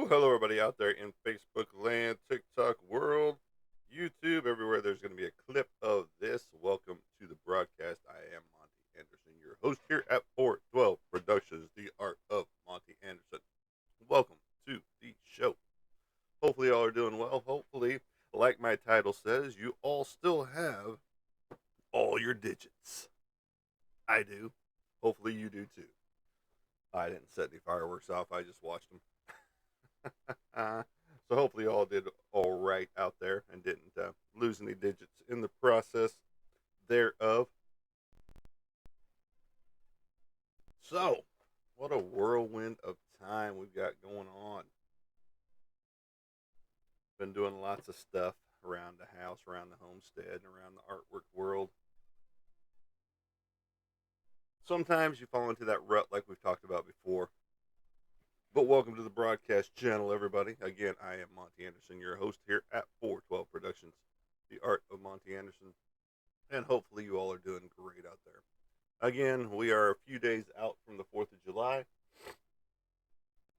Hello, everybody out there in Facebook land, TikTok world, YouTube, everywhere. There's going to be a clip of this. Welcome to the broadcast. I am Monty Anderson, your host here at 412 Productions, the art of Monty Anderson. Welcome to the show. Hopefully, y'all are doing well. Hopefully, like my title says, you all still have all your digits. I do. Hopefully, you do too. I didn't set any fireworks off. I just watched them. So hopefully you all did all right out there and didn't lose any digits in the process thereof. So, what a whirlwind of time we've got going on. Been doing lots of stuff around the house, around the homestead, and around the artwork world. Sometimes you fall into that rut like we've talked about before. But welcome to the broadcast channel, everybody. Again, I am Monty Anderson, your host here at 412 Productions, the art of Monty Anderson. And hopefully you all are doing great out there. Again, we are a few days out from the 4th of July.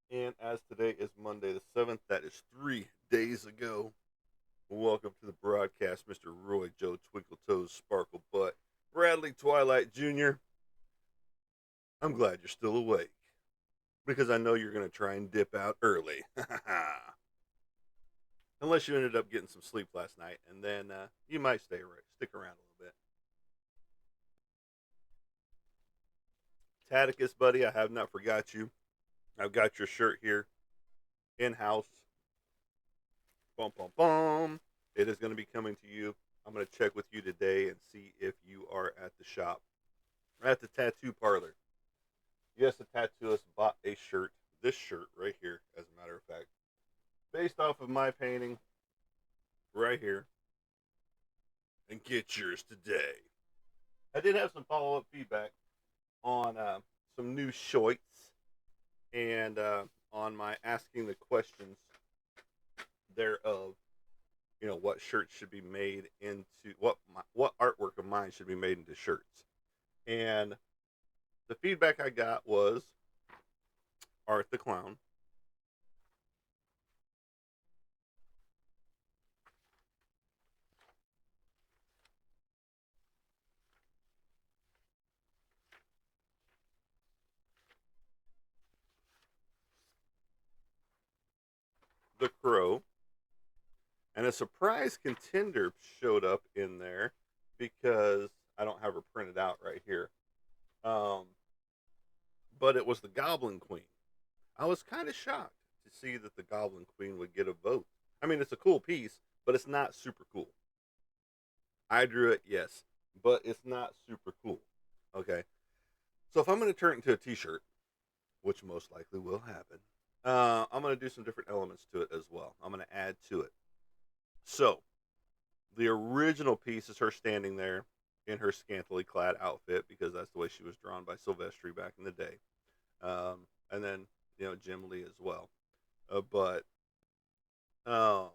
And as today is Monday the 7th, that is 3 days ago. Welcome to the broadcast, Mr. Roy Joe Twinkle Toes Sparkle Butt Bradley Twilight Jr. I'm glad you're still awake because I know you're going to try and dip out early. Unless you ended up getting some sleep last night, and then you might stick around a little bit. Taticus, buddy, I have not forgot you. I've got your shirt here in house. Bum, bum, bum. It is going to be coming to you. I'm going to check with you today and see if you are at the shop, at the tattoo parlor. Yes, the tattooist bought a shirt, this shirt right here, as a matter of fact, based off of my painting right here. And get yours today. I did have some follow up feedback on some new shorts and on my asking the questions thereof. You know, what shirts should be made into what artwork of mine should be made into shirts. And the feedback I got was Art the Clown, The Crow, and a surprise contender showed up in there because I don't have her printed out right here. Um, but it was the Goblin Queen. I was kind of shocked to see that the Goblin Queen would get a vote. I mean, it's a cool piece, but it's not super cool. I drew it, yes, but it's not super cool. Okay, so if I'm going to turn it into a T-shirt, which most likely will happen, I'm going to do some different elements to it as well. I'm going to add to it. So the original piece is her standing there in her scantily clad outfit because that's the way she was drawn by Silvestri back in the day, and then Jim Lee as well. But um,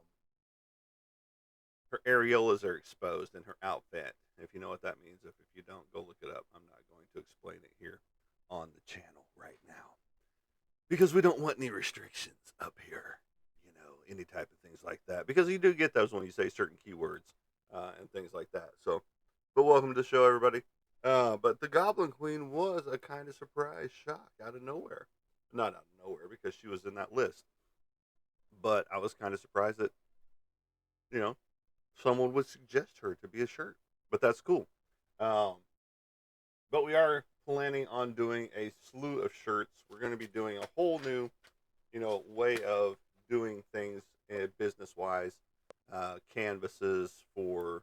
her areolas are exposed in her outfit. If you know what that means, if you don't, go look it up. I'm not going to explain it here on the channel right now because we don't want any restrictions up here. Any type of things like that because you do get those when you say certain keywords and things like that. So, but welcome to the show, everybody. But the Goblin Queen was a kind of surprise shock out of nowhere. Not out of nowhere because she was in that list. But I was kind of surprised that, you know, someone would suggest her to be a shirt. But that's cool. Um, but we are planning on doing a slew of shirts. We're going to be doing a whole new, way of doing things business wise. Canvases for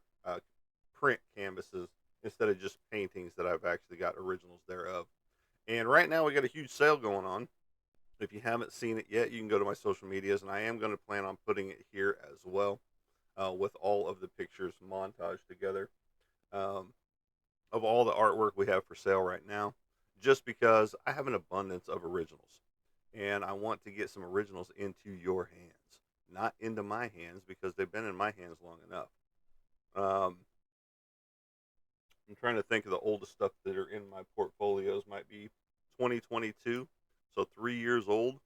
print canvases instead of just paintings that I've actually got originals thereof. And right now we got a huge sale going on. If you haven't seen it yet, you can go to my social medias, and I am going to plan on putting it here as well, with all of the pictures montaged together um, of all the artwork we have for sale right now. Just because I have an abundance of originals, and I want to get some originals into your hands, not into my hands because they've been in my hands long enough. Um, I'm trying to think of the oldest stuff that are in my portfolios. Might be 2022, so 3 years old.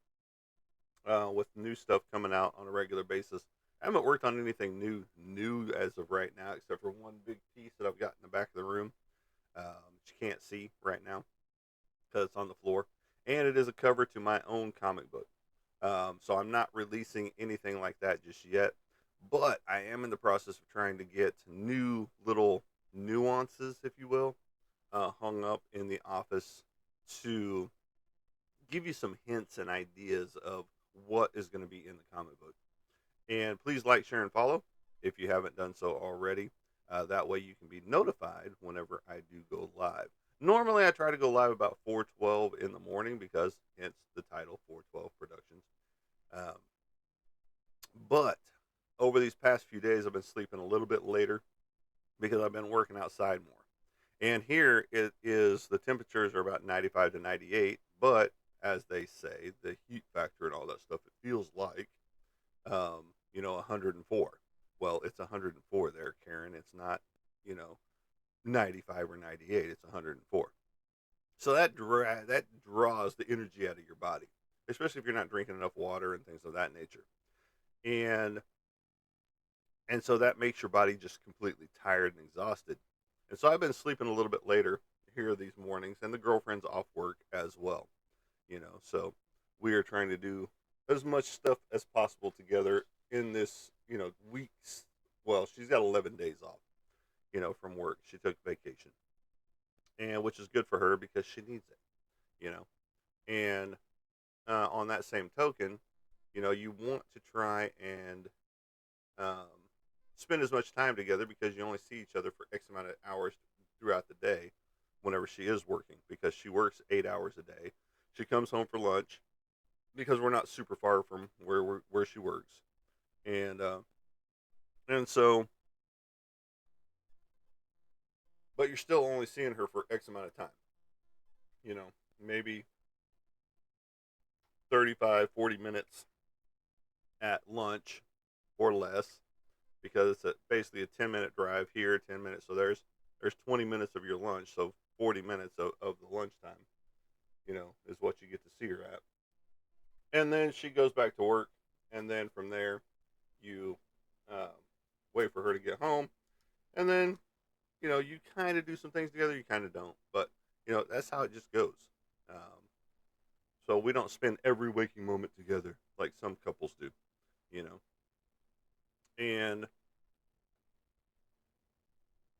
with new stuff coming out on a regular basis. I haven't worked on anything new as of right now, except for one big piece that I've got in the back of the room. That you can't see right now because it's on the floor, and it is a cover to my own comic book. So I'm not releasing anything like that just yet, but I am in the process of trying to get new little nuances, if you will, hung up in the office to give you some hints and ideas of what is going to be in the comic book. And please like, share, and follow if you haven't done so already. That way you can be notified whenever I do go live. Normally I try to go live about 4:12 in the morning because hence the title 412 Productions. Um, but over these past few days I've been sleeping a little bit later because I've been working outside more. And here it is, the temperatures are about 95 to 98, but as they say, the heat factor and all that stuff, it feels like, 104. Well, it's 104 there, Karen. It's not, you know, 95 or 98. It's 104. So that draws the energy out of your body, especially if you're not drinking enough water and things of that nature. And and so that makes your body just completely tired and exhausted. And so I've been sleeping a little bit later here these mornings, and the girlfriend's off work as well. So we are trying to do as much stuff as possible together in this, weeks. Well, she's got 11 days off, from work. She took vacation, and which is good for her because she needs it, you know. And on that same token, you want to try and um, spend as much time together because you only see each other for X amount of hours throughout the day whenever she is working because she works 8 hours a day. She comes home for lunch because we're not super far from where she works, and so, but you're still only seeing her for X amount of time. Maybe 35, 40 minutes at lunch or less because it's basically a 10-minute drive here, 10 minutes. So there's 20 minutes of your lunch, so 40 minutes of the lunchtime, is what you get to see her at. And then she goes back to work, and then from there you um, wait for her to get home, and then you kind of do some things together, you kind of don't, but that's how it just goes. Um, so we don't spend every waking moment together like some couples do, you know, and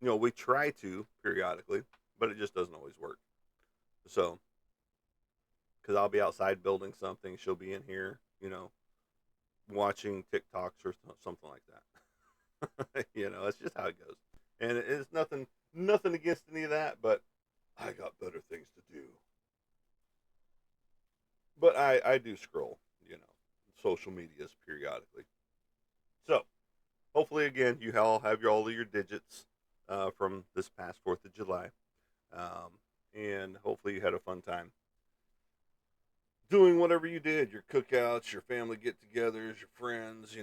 we try to periodically, but it just doesn't always work. So because I'll be outside building something, she'll be in here, watching TikToks or something like that. It's just how it goes, and it's nothing against any of that, but I got better things to do. But I do scroll, social medias periodically. So hopefully, again, you all have all of your digits from this past 4th of July, um, and hopefully you had a fun time doing whatever you did, your cookouts, your family get-togethers, your friends,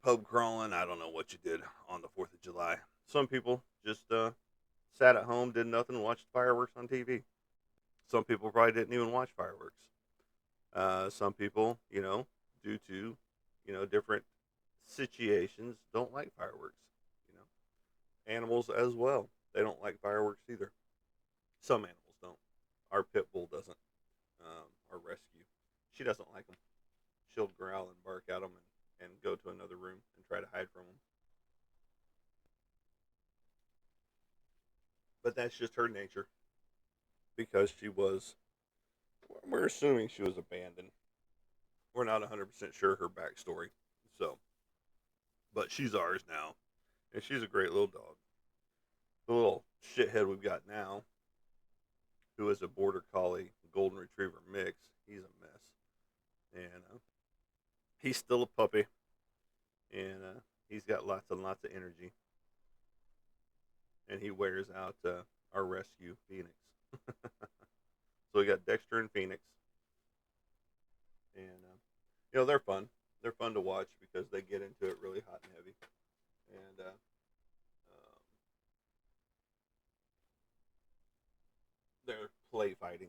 pub crawling. I don't know what you did on the 4th of July. Some people just sat at home, did nothing, watched fireworks on TV. Some people probably didn't even watch fireworks. Some people, due to, different situations, don't like fireworks. You know, animals as well. They don't like fireworks either. Some animals don't. Our pit bull doesn't. Our rescue, she doesn't like them. She'll growl and bark at them and go to another room and try to hide from them. But that's just her nature because she was. We're assuming she was abandoned. We're not 100% sure her backstory. So, but she's ours now, and she's a great little dog. The little shithead we've got now, who is a border collie golden retriever mix, he's a mess, and he's still a puppy, and he's got lots and lots of energy, and he wears out our rescue Phoenix. So we got Dexter and Phoenix, and they're fun. They're fun to watch because they get into it really hot and heavy, and they're play fighting,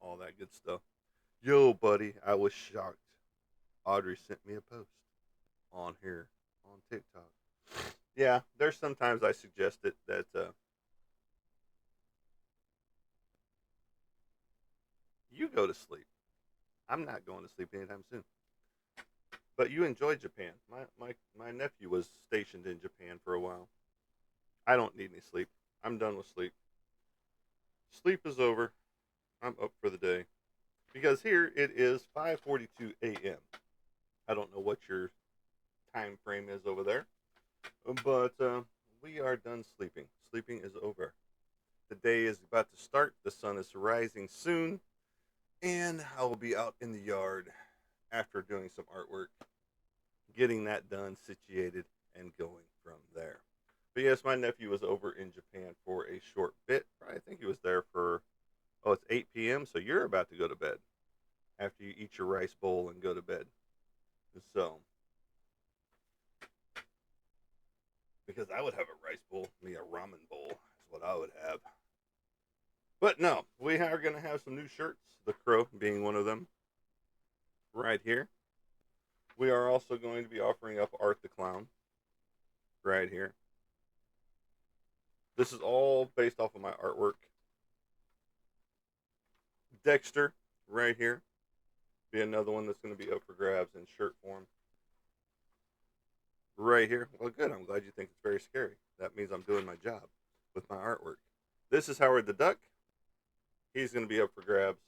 all that good stuff. Yo, buddy, I was shocked. Audrey sent me a post on here on TikTok. Yeah, there's sometimes I suggest it that you go to sleep. I'm not going to sleep anytime soon. But you enjoyed Japan. My nephew was stationed in Japan for a while. I don't need any sleep. I'm done with sleep. Sleep is over. I'm up for the day. Because here it is 5:42 a.m. I don't know what your time frame is over there, but we are done sleeping. Sleeping is over. The day is about to start. The sun is rising soon, and I will be out in the yard after doing some artwork, getting that done, situated, and going from there. But yes, my nephew was over in Japan for a short bit. I think he was there for, oh, it's 8 p.m., so you're about to go to bed after you eat your rice bowl and go to bed. So, because I would have a rice bowl, me a ramen bowl is what I would have. But no, we are going to have some new shirts, the Crow being one of them, right here. We are also going to be offering up Art the Clown, right here. This is all based off of my artwork. Dexter, right here, be another one that's going to be up for grabs in shirt form. Right here. Well, good. I'm glad you think it's very scary. That means I'm doing my job with my artwork. This is Howard the Duck. He's going to be up for grabs.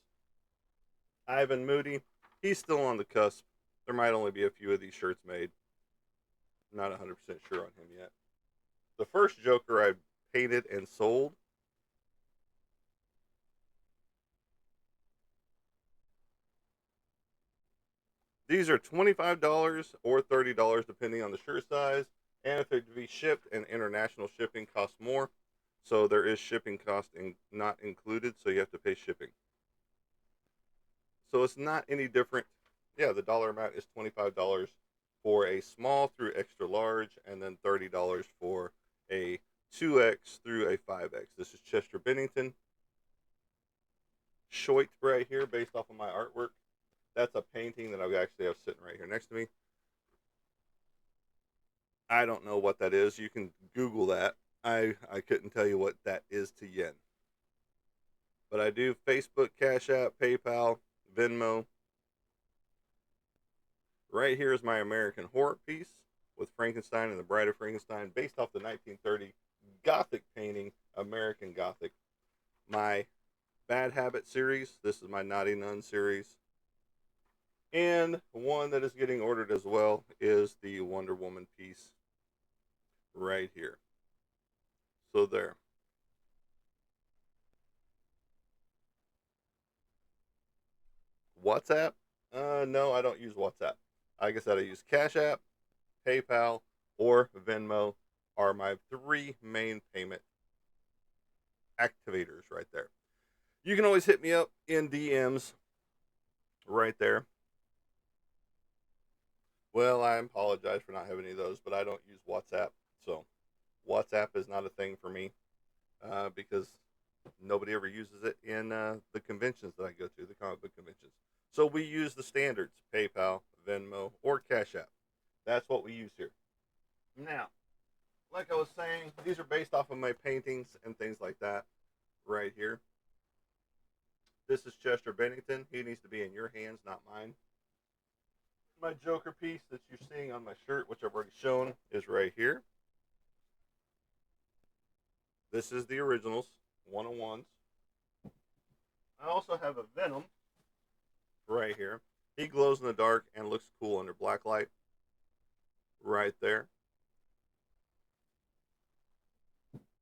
Ivan Moody, he's still on the cusp. There might only be a few of these shirts made. I'm not 100% sure on him yet. The first Joker I painted and sold, these are $25 or $30 depending on the shirt size, and if it to be shipped, and international shipping costs more. So there is shipping cost not included, so you have to pay shipping. So it's not any different. Yeah, the dollar amount is $25 for a small through extra large, and then $30 for a 2X through a 5X. This is Chester Bennington. Shoit right here, based off of my artwork. That's a painting that I actually have sitting right here next to me. I don't know what that is. You can Google that. I couldn't tell you what that is to yen. But I do Facebook, Cash App, PayPal, Venmo. Right here is my American Horror piece with Frankenstein and the Bride of Frankenstein, based off the 1930 Gothic painting, American Gothic. My Bad Habit series. This is my Naughty Nun series. And one that is getting ordered as well is the Wonder Woman piece right here. So there. WhatsApp? No, I don't use WhatsApp. Like I said, I use Cash App, PayPal, or Venmo are my three main payment activators right there. You can always hit me up in DMs right there. Well, I apologize for not having any of those, but I don't use WhatsApp. So WhatsApp is not a thing for me because nobody ever uses it in the conventions that I go to, the comic book conventions. So we use the standards, PayPal, Venmo, or Cash App. That's what we use here. Now, like I was saying, these are based off of my paintings and things like that right here. This is Chester Bennington. He needs to be in your hands, not mine. My Joker piece that you're seeing on my shirt, which I've already shown, is right here. This is the originals, 101s. I also have a Venom right here. He glows in the dark and looks cool under black light right there.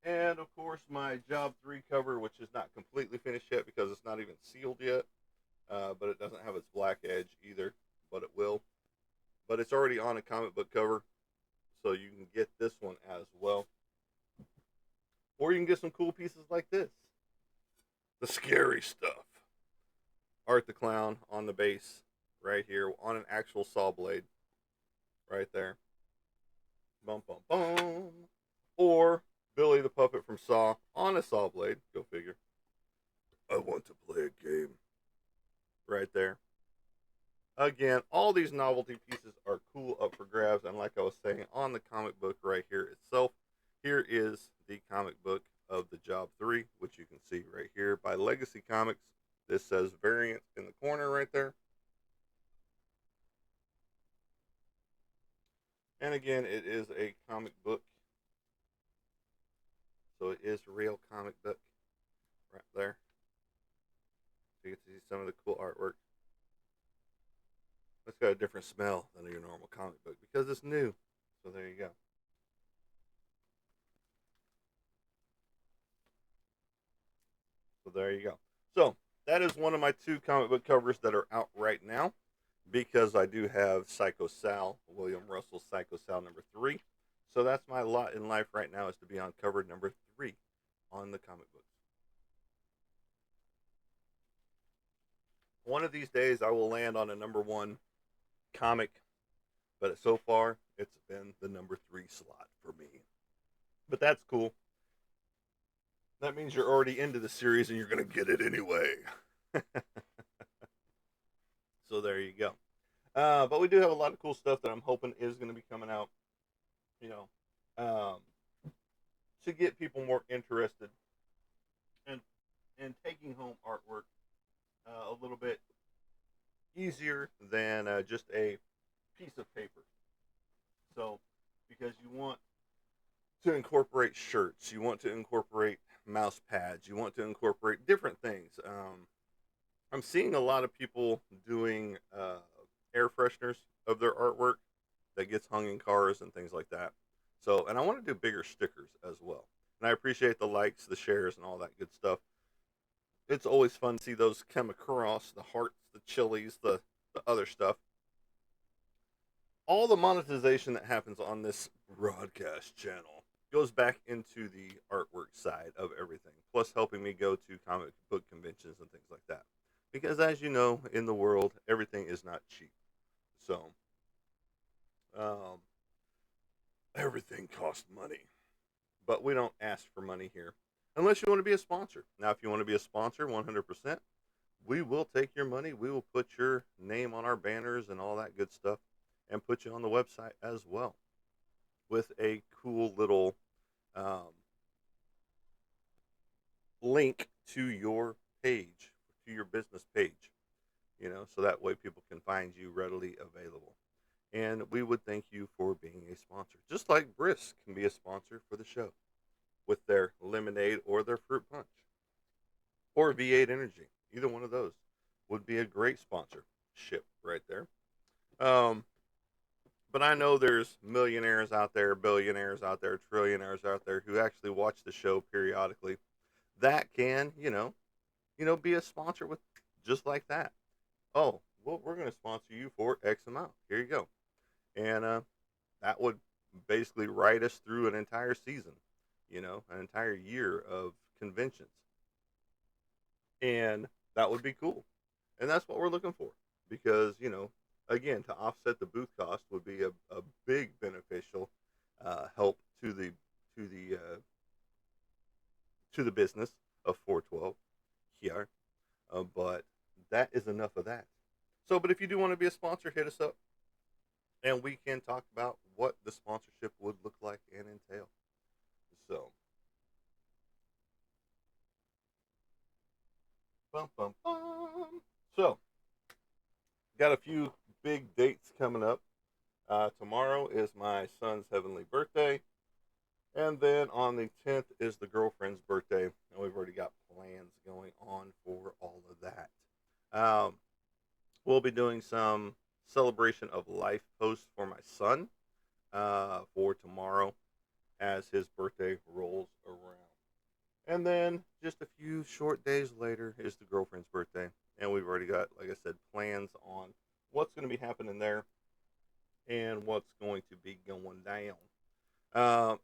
And of course, my Job 3 cover, which is not completely finished yet because it's not even sealed yet, but it doesn't have its black edge either, but it will. But it's already on a comic book cover, so you can get this one as well. Or you can get some cool pieces like this. The scary stuff. Art the Clown on the base right here on an actual saw blade right there. Bum, bum, bum. Or Billy the Puppet from Saw on a saw blade. Go figure. I want to play a game. Right there. Again, all these novelty pieces are cool up for grabs. And like I was saying, on the comic book right here itself, here is the comic book of The Job 3, which you can see right here by Legacy Comics. This says variant in the corner right there. And again, it is a comic book. So it is a real comic book right there. So you get to see some of the cool artwork. It's got a different smell than your normal comic book because it's new. So there you go. So there you go. So that is one of my two comic book covers that are out right now because I do have Psycho Sal, William Russell Psycho Sal #3. So that's my lot in life right now is to be on cover #3 on the comic books. One of these days I will land on a #1 comic, but so far it's been the #3 slot for me. But that's cool. That means you're already into the series and you're going to get it anyway. So there you go. But we do have a lot of cool stuff that I'm hoping is going to be coming out, you know, um, to get people more interested in, in taking home artwork a little bit easier than just a piece of paper. So, because you want to incorporate shirts, you want to incorporate mouse pads, you want to incorporate different things. I'm seeing a lot of people doing air fresheners of their artwork that gets hung in cars and things like that. So, and I want to do bigger stickers as well. And I appreciate the likes, the shares, and all that good stuff. It's always fun to see those come across the hearts, the chilies, the other stuff. All the monetization that happens on this broadcast channel goes back into the artwork side of everything, plus helping me go to comic book conventions and things like that. Because as you know, in the world, everything is not cheap. So, um, everything costs money. But we don't ask for money here unless you want to be a sponsor. Now, if you want to be a sponsor 100%, we will take your money. We will put your name on our banners and all that good stuff and put you on the website as well with a cool little um, link to your page, to your business page, so that way people can find you readily available. And we would thank you for being a sponsor, just like Brisk can be a sponsor for the show with their lemonade or their fruit punch or V8 Energy. Either one of those would be a great sponsorship right there. Um, but I know there's millionaires out there, billionaires out there, trillionaires out there who actually watch the show periodically that can, be a sponsor with just like that. Oh, well, we're going to sponsor you for X amount. Here you go. And that would basically ride us through an entire season, an entire year of conventions. And that would be cool. And that's what we're looking for because, again, to offset the booth cost would be a big beneficial help to the to the business of 412 here. But that is enough of that. So, but if you do want to be a sponsor, hit us up and we can talk about what the sponsorship would look like and entail. So, bum, bum, bum. So, got a few big dates coming up. Tomorrow is my son's heavenly birthday. And then on the 10th is the girlfriend's birthday. And we've already got plans going on for all of that. We'll be doing some celebration of life posts for my son for tomorrow as his birthday rolls around. And then just a few short days later is the girlfriend's birthday. And we've already got, like I said, plans on what's going to be happening there and what's going to be going down.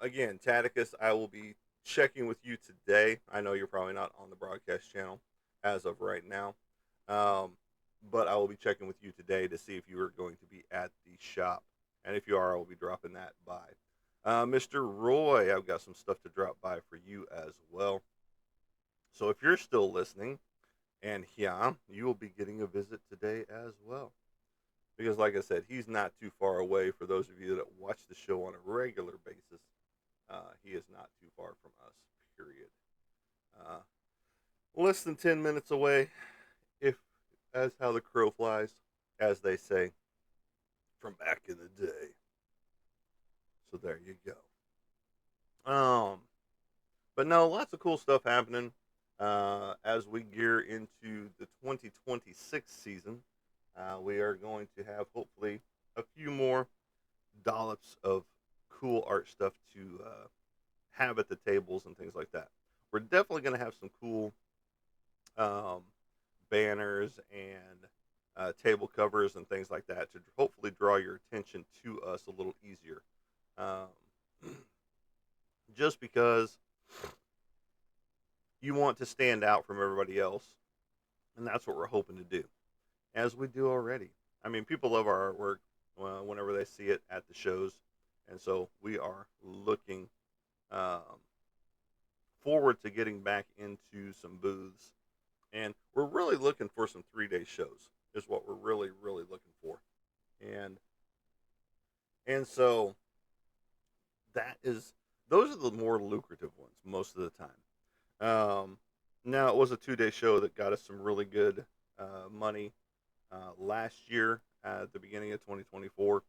Again, Taticus, I will be checking with you today. I know you're probably not on the broadcast channel as of right now. But I will be checking with you today to see if you are going to be at the shop. And if you are, I will be dropping that by. Mr. Roy, I've got some stuff to drop by for you as well. So if you're still listening, and yeah, you will be getting a visit today as well. because, like I said, he's not too far away. For those of you that watch the show on a regular basis, he is not too far from us. Period. Uh, Less than 10 minutes away, if as how the crow flies, as they say from back in the day. So there you go. But no, lots of cool stuff happening as we gear into the 2026 season. We are going to have hopefully a few more dollops of cool art stuff to have at the tables and things like that. We're definitely going to have some cool um, banners and table covers and things like that to hopefully draw your attention to us a little easier. Um, just because you want to stand out from everybody else, and that's what we're hoping to do, as we do already. I mean, people love our artwork whenever they see it at the shows, and so we are looking um, forward to getting back into some booths, and we're really looking for some 3-day shows. Is what we're really looking for, and so that is those are the more lucrative ones most of the time. Now it was a 2-day show that got us some really good money last year at the beginning of 2024,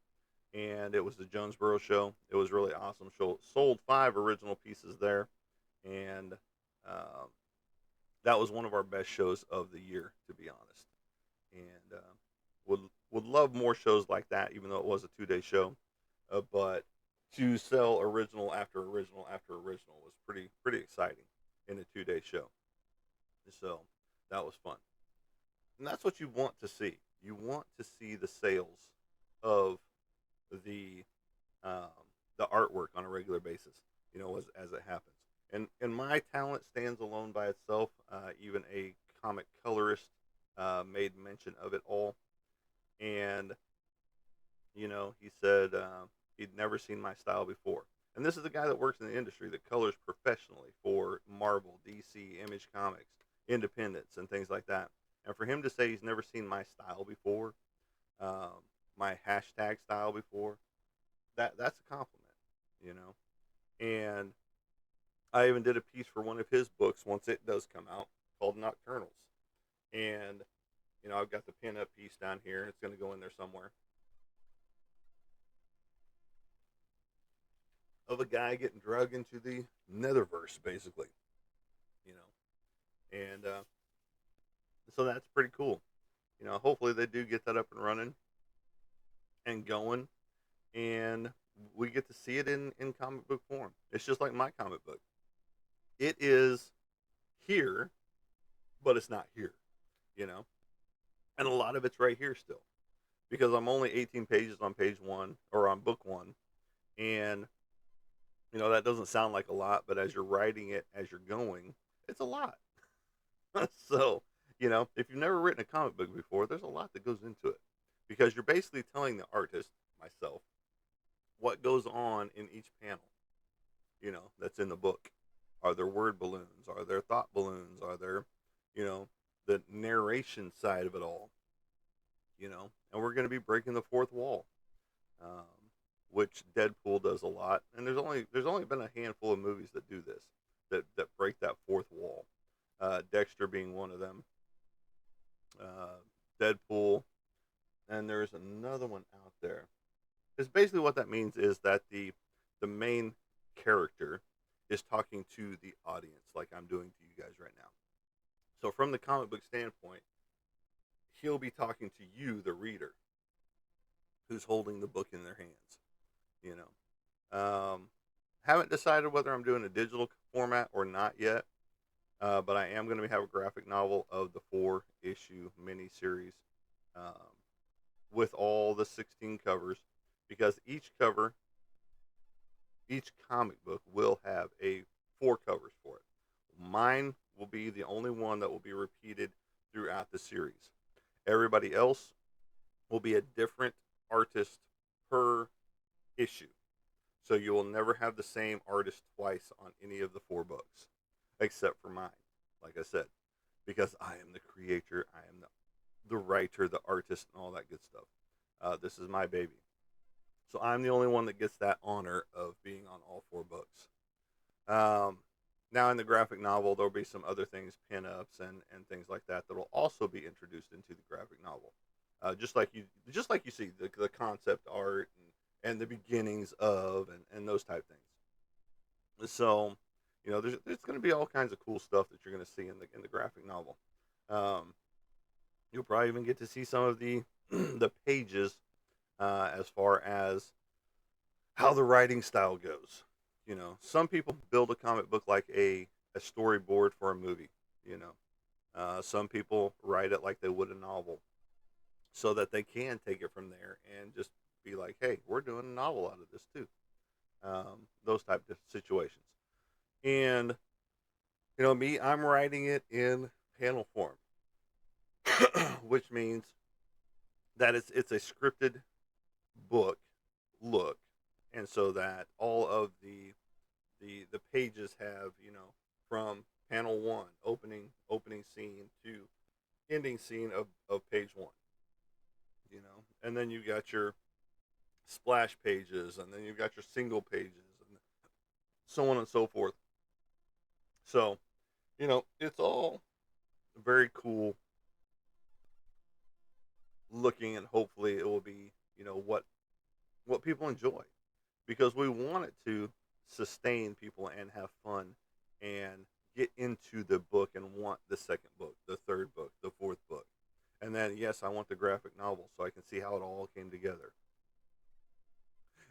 and it was the Jonesboro show. It was really awesome. Show sold 5 original pieces there, and um, that was one of our best shows of the year, to be honest. And would would love more shows like that, even though it was a 2-day show. But to sell original after original after original was pretty exciting in a 2-day show. So that was fun, and that's what you want to see. You want to see the sales of the um, the artwork on a regular basis. As it happens. And my talent stands alone by itself. Even a comic colorist made mention of it all, and he said he'd never seen my style before. And this is a guy that works in the industry that colors professionally for Marvel, DC, Image Comics, Independents, and things like that. And for him to say he's never seen my style before, um, my hashtag style before, that's a compliment, you know. And I even did a piece for one of his books once it does come out called Nocturnals, and I've got the pin up piece down here. It's going to go in there somewhere of a guy getting drugged into the netherverse, basically, you know. And so that's pretty cool. Hopefully they do get that up and running and going, and we get to see it in comic book form. It's just like my comic book. It is here, but it's not here, you know. And a lot of it's right here still because I'm only 18 pages on page one or on book one, and that doesn't sound like a lot, but as you're writing it as you're going, it's a lot. So, if you've never written a comic book before, there's a lot that goes into it because you're basically telling the artist, myself, what goes on in each panel, that's in the book. Are there word balloons? Are there thought balloons? Are there, you know, the narration side of it all, and we're going to be breaking the fourth wall, um, which Deadpool does a lot. And there's only been a handful of movies that do this, that break that fourth wall. Dexter being one of them. Uh, Deadpool, and there's another one out there. Because basically what that means is that the main character is talking to the audience, like I'm doing to you guys right now. So from the comic book standpoint, he'll be talking to you, the reader, who's holding the book in their hands. You haven't decided whether I'm doing a digital format or not yet, but I am going to have a graphic novel of the 4-issue miniseries um, with all the 16 covers, because each comic book will have 4 covers for it. Mine will be the only one that will be repeated throughout the series. Everybody else will be a different artist per issue. So you will never have the same artist twice on any of the 4 books, except for mine, like I said, because I am the creator, I am the writer, the artist, and all that good stuff. This is my baby. So I'm the only one that gets that honor of being on all four books. Um, Now in the graphic novel, there'll be some other things, pinups and things like that that will also be introduced into the graphic novel. Just like you see the concept art and the beginnings of and those type things. So, there's going to be all kinds of cool stuff that you're going to see in the graphic novel. Um, you'll probably even get to see some of the the pages as far as how the writing style goes. Some people build a comic book like a storyboard for a movie. You know, some people write it like they would a novel, so that they can take it from there and just be like, "Hey, we're doing a novel out of this too." Those type of situations. And me, I'm writing it in panel form, which means that it's a scripted book look, and so that all of the pages have from panel one, opening scene to ending scene of page one, and then you've got your splash pages, and then you've got your single pages, and so on and so forth. So it's all very cool looking, and hopefully it will be what people enjoy, because we want it to sustain people and have fun and get into the book and want the second book, the third book, the fourth book. And then, yes, I want the graphic novel so I can see how it all came together.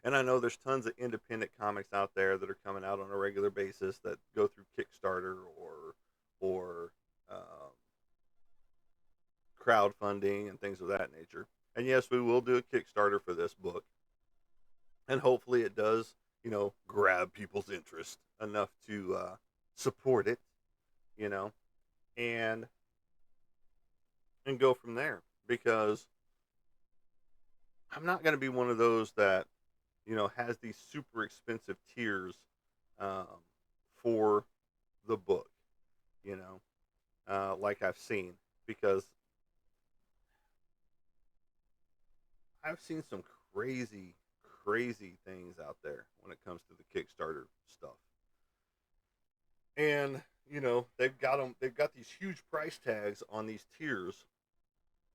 And I know there's tons of independent comics out there that are coming out on a regular basis that go through Kickstarter or crowdfunding and things of that nature. And yes, we will do a Kickstarter for this book, and hopefully it does, grab people's interest enough to support it, you know, and go from there. Because I'm not going to be one of those that has these super expensive tiers um, for the book, like I've seen, because I've seen some crazy, crazy things out there when it comes to the Kickstarter stuff. And they've got these huge price tags on these tiers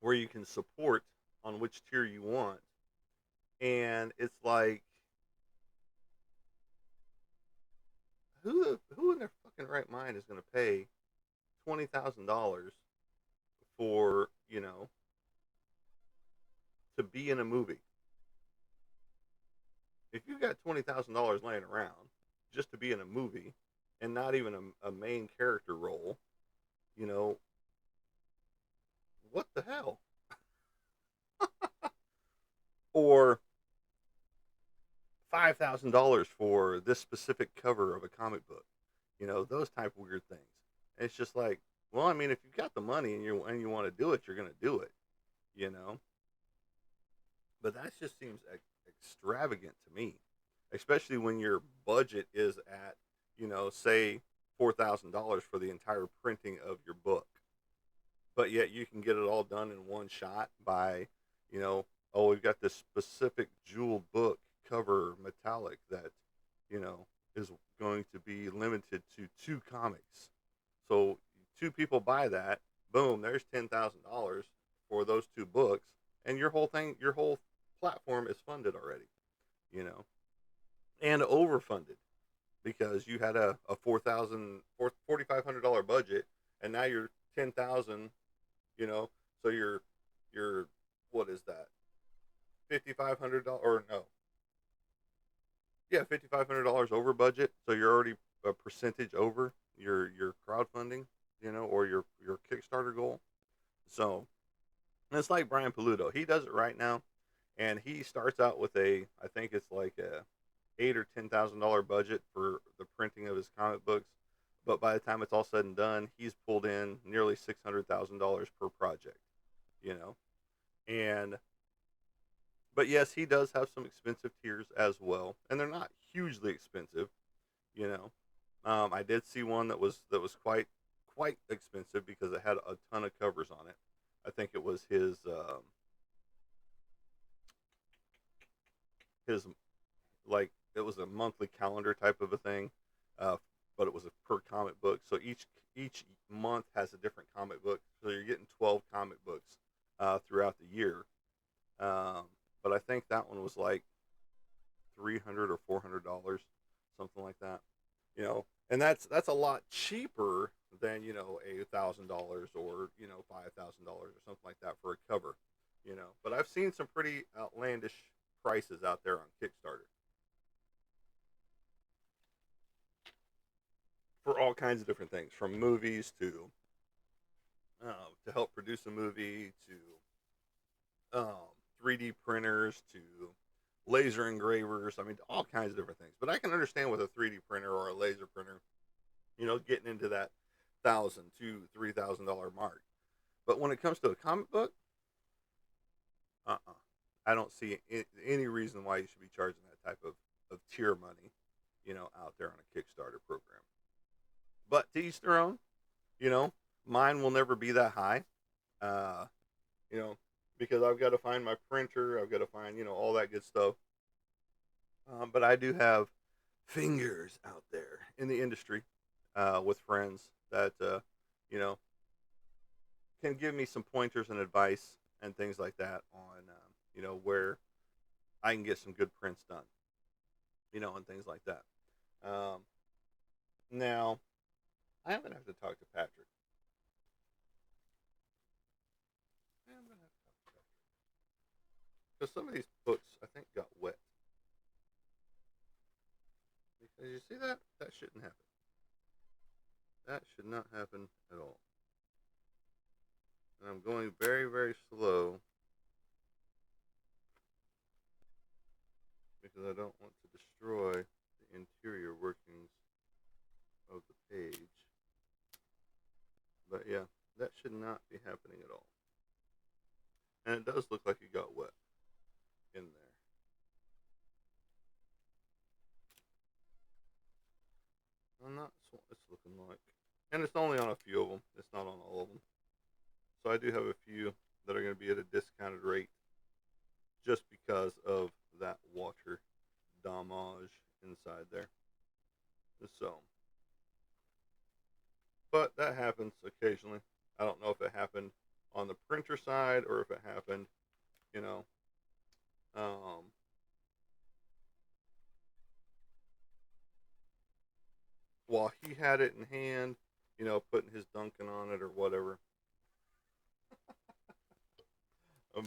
where you can support on which tier you want, and it's like, who in their fucking right mind is going to pay $20,000 for to be in a movie? If you've got $20,000 laying around just to be in a movie and not even a main character role, you know what the hell? Or $5,000 for this specific cover of a comic book, those type of weird things. And it's just like, well, I mean, if you've got the money and you want to do it, you're going to do it, you know. But that just seems extravagant to me, especially when your budget is at, say $4,000 for the entire printing of your book. But yet you can get it all done in one shot by, oh, we've got this specific jeweled book cover metallic that, is going to be limited to two comics. So two people buy that, boom, there's $10,000 for those two books, and your whole platform is funded already, you know, and overfunded because you had a 4,500 budget, and now you're 10,000, so you're what is that, $5,500, or no, yeah, $5,500 over budget, so you're already a percentage over your crowdfunding, or your Kickstarter goal. So it's like Brian Paluto. He does it right now, and he starts out with I think it's like a $8,000 or $10,000 budget for the printing of his comic books. But by the time it's all said and done, he's pulled in nearly $600,000 per project. You know, and but yes, he does have some expensive tiers as well, and they're not hugely expensive. You know, I did see one that was quite expensive because it had a ton of covers on it. I think it was his his, like, it was a monthly calendar type of a thing, uh, but it was a per comic book. So each month has a different comic book. So you're getting 12 comic books throughout the year. Um, but I think that one was like 300 or $400, something like that. And that's a lot cheaper than $1,000 or $5,000 or something like that for a cover. But I've seen some pretty outlandish prices out there on Kickstarter for all kinds of different things, from movies to help produce a movie to 3D printers to laser engravers. I mean, all kinds of different things. But I can understand with a 3D printer or a laser printer, getting into that $1,000 to $3,000 mark. But when it comes to a comic book, I don't see any reason why you should be charging that type of tier money, out there on a Kickstarter program. But to each their own. You know, Mine will never be that high. Uh, you know, because I've got to find my printer, I've got to find all that good stuff. But I do have fingers out there in the industry with friends that you know can give me some pointers and advice and things like that on where I can get some good prints done, and things like that. Um, Now I'm gonna have to talk to Patrick. I'm gonna have to talk to Patrick because some of these books I think got wet. Because you see that shouldn't happen. That should not happen at all. And I'm going very very slow because I don't want to destroy the interior workings of the page. But yeah, that should not be happening at all. And it does look like it got wet in there. I'm not what it's looking like. And it's only on a few of them. It's not on all of them. So I do have a few that are going to be at a discounted rate just because of that water damage inside there. So, but that happens occasionally. I don't know if it happened on the printer side or if it happened, you know, um, while he had it in hand, putting his Dunkin' on it or whatever.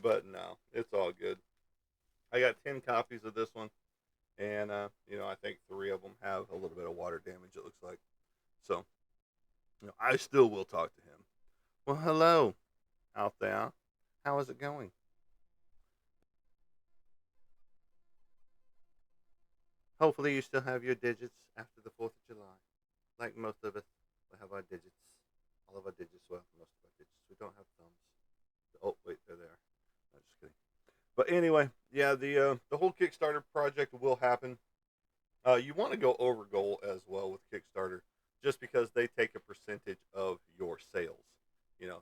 But no, it's all good. I got 10 copies of this one, and I think 3 of them have a little bit of water damage. It looks like so. I still will talk to him. Well, hello out there. How is it going? Hopefully, you still have your digits after the 4th of July, like most of us. We have our digits, all of our digits. Well, most of our digits. We don't have thumbs. Oh, wait, they're there. No, just kidding. But anyway, yeah, the whole Kickstarter project will happen. You want to go over goal as well with Kickstarter, just because they take a percentage of your sales.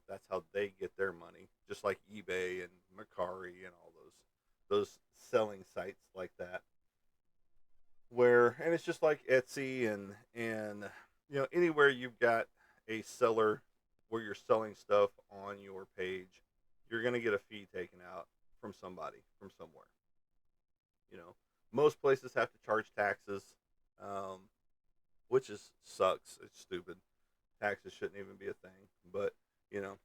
That's how they get their money, just like eBay and Mercari and all those selling sites like that. And it's just like Etsy and anywhere you've got a seller where you're selling stuff on your page, you're gonna get a fee taken out from somebody from somewhere. You know, Most places have to charge taxes, um, which is sucks. It's stupid. Taxes shouldn't even be a thing, but you know,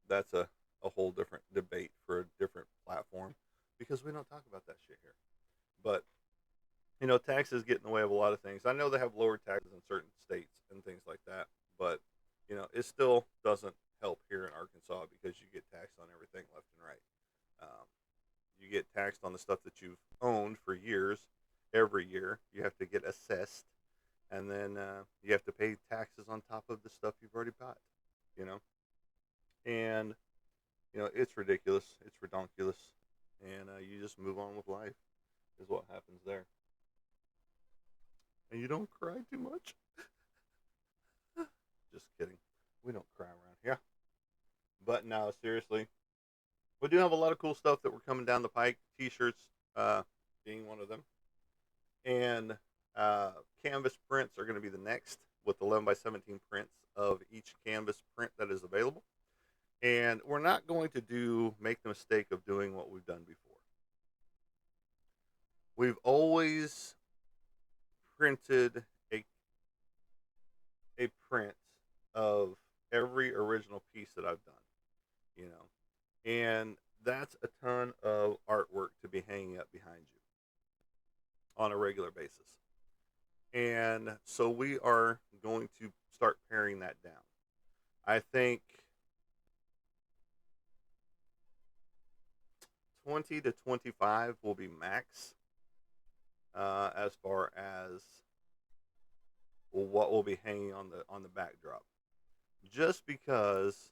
that's a whole different debate for a different platform because we don't talk about that shit here. But taxes get in the way of a lot of things. I know they have lower taxes in certain states and things like that, but it still doesn't help here in Arkansas because you get taxed on everything left and right. Um, you get taxed on the stuff that you've owned for years. Every year, you have to get assessed, and then you have to pay taxes on top of the stuff you've already bought. You know, and it's ridiculous. It's redonkulous, and you just move on with life. Is what happens there. And you don't cry too much. Just kidding. We don't cry around here. But no, seriously, we do have a lot of cool stuff that we're coming down the pike. T-shirts. being one of them. And uh, canvas prints are going to be the next with 11 by 17 prints of each canvas print that is available. And we're not going to make the mistake of doing what we've done before. We've always printed a print of every original piece that I've done, you know, and that's a ton of artwork to be hanging up behind you on a regular basis. And so we are going to start paring that down. I think 20 to 25 will be max as far as what will be hanging on the backdrop. Just because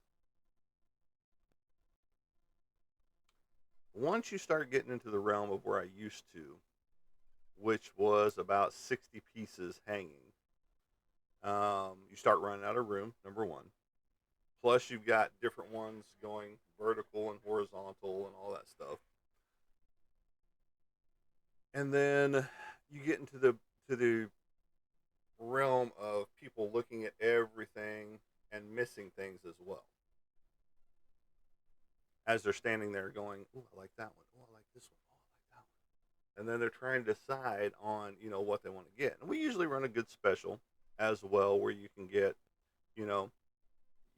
once you start getting into the realm of where I used to, which was about 60 pieces hanging, you start running out of room, number one. Plus, you've got different ones going vertical and horizontal and all that stuff. And then you get into the realm of people looking at everything and missing things as well as they're standing there going, "Oh, I like that one. Oh, I like this one. Oh, I like that one." And then they're trying to decide on what they want to get. And we usually run a good special as well, where you can get you know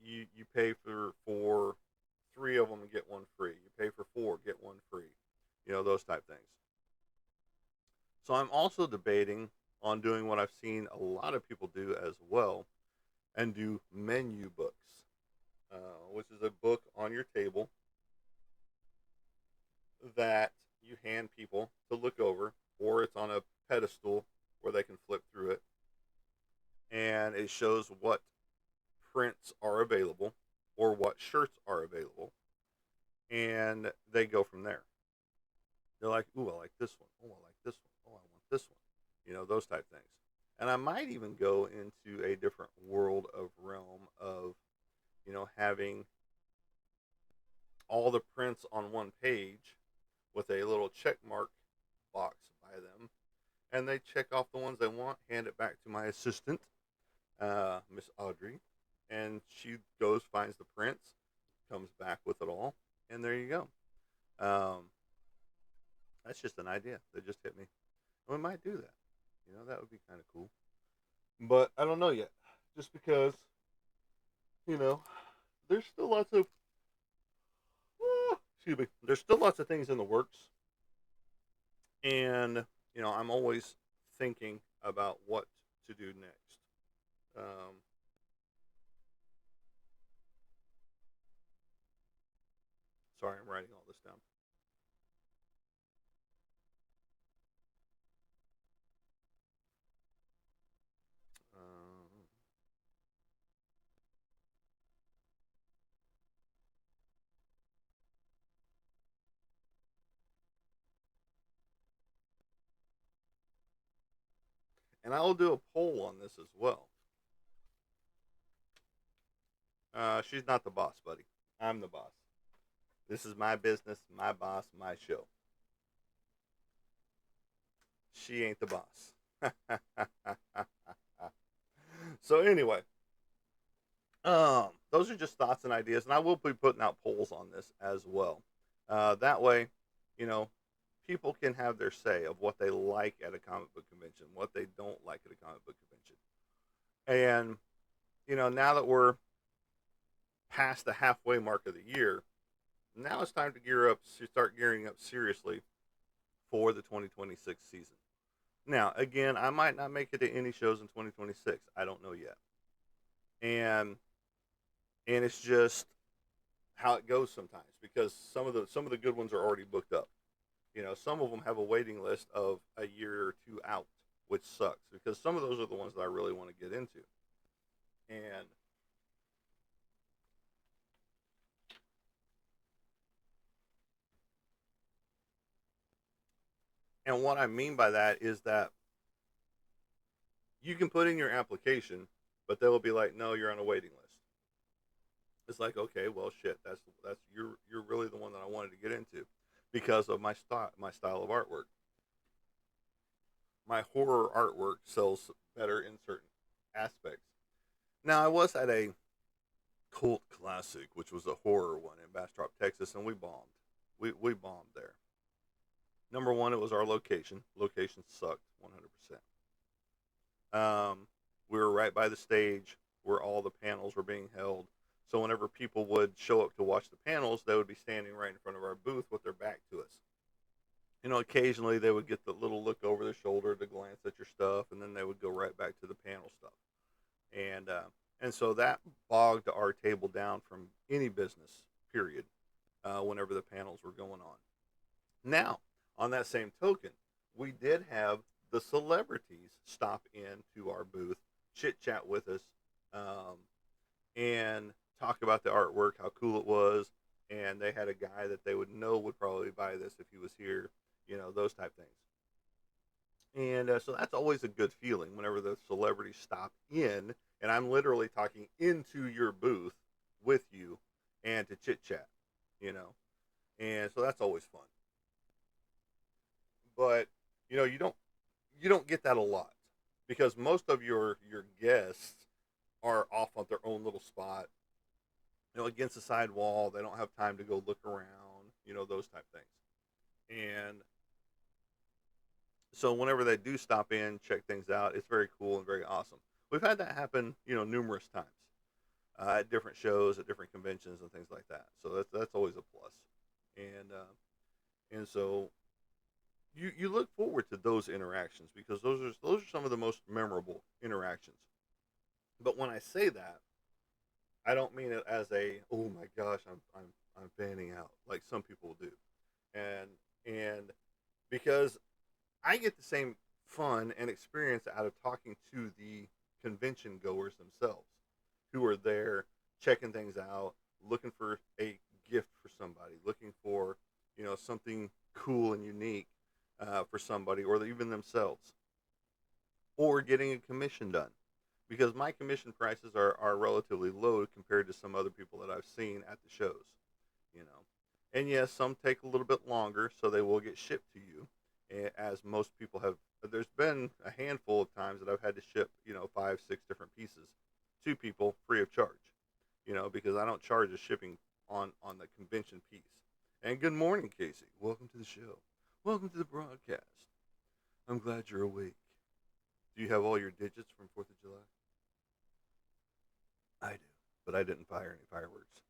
you pay for three of them and get one free. You pay for four, get one free. Those type things. So I'm also debating on doing what I've seen a lot of people do as well, and do menu books, which is a book on your table that you hand people to look over, or it's on a pedestal where they can flip through it, and it shows what prints are available or what shirts are available, and they go from there. They're like, "Ooh, I like this one. Oh, I like this one. Oh, I want this one." Those type things. And I might even go into a different world of realm of, having all the prints on one page with a little check mark box by them, and they check off the ones they want, hand it back to my assistant, Miss Audrey, and she goes, finds the prints, comes back with it all, and there you go. Um, that's just an idea that just hit me. We might do that. That would be kind of cool. But I don't know yet, just because you know there's still lots of excuse me. There's still lots of things in the works, and I'm always thinking about what to do next. Um, Sorry, I'm writing all this down. Um, and I will do a poll on this as well. She's not the boss, buddy. I'm the boss. This is my business, my boss, my show. She ain't the boss. So anyway, those are just thoughts and ideas, and I will be putting out polls on this as well. That way, you know, people can have their say of what they like at a comic book convention, what they don't like at a comic book convention. And now that we're past the halfway mark of the year, now it's time to start gearing up seriously for the 2026 season. Now, again, I might not make it to any shows in 2026. I don't know yet, and it's just how it goes sometimes, because some of the good ones are already booked up. Some of them have a waiting list of a year or two out, which sucks, because some of those are the ones that I really want to get into. And what I mean by that is that you can put in your application, but they will be like, "No, you're on a waiting list." It's like, okay, well, shit. That's you're really the one that I wanted to get into because of my style of artwork. my horror artwork sells better in certain aspects. Now, I was at a cult classic, which was a horror one in Bastrop, Texas, and we bombed. We bombed there. Number one, it was our location. Location sucked 100%. We were right by the stage where all the panels were being held. So whenever people would show up to watch the panels, they would be standing right in front of our booth with their back to us. Occasionally they would get the little look over their shoulder to glance at your stuff, and then they would go right back to the panel stuff. And uh, and so that bogged our table down from any business, period. Whenever the panels were going on. Now, on that same token, we did have the celebrities stop in to our booth, chit chat with us, um, and talk about the artwork, how cool it was, and they had a guy that they would know would probably buy this if he was here, those type things. And so that's always a good feeling whenever the celebrities stop in, and I'm literally talking into your booth with you and to chit chat, you know, and so that's always fun. But you don't get that a lot because most of your guests are off on their own little spot, against the side wall. They don't have time to go look around, those type things. And so whenever they do stop in, check things out, it's very cool and very awesome. We've had that happen, numerous times at different shows, at different conventions, and things like that. So that's always a plus. And so you look forward to those interactions because those are some of the most memorable interactions. But when I say that, I don't mean it as a oh my gosh, I'm fanning out like some people do, and and because I get the same fun and experience out of talking to the convention goers themselves, who are there checking things out, looking for a gift for somebody, looking for something cool and unique for somebody or even themselves, or getting a commission done because my commission prices are relatively low compared to some other people that I've seen at the shows, you know. And yes, some take a little bit longer, so they will get shipped to you, as most people have. There's been a handful of times that I've had to ship, five, six different pieces to people free of charge, because I don't charge a shipping on the convention piece. And good morning, Casey. Welcome to the show. Welcome to the broadcast. I'm glad you're awake. Do you have all your digits from 4th of July? I do, but I didn't fire any fireworks.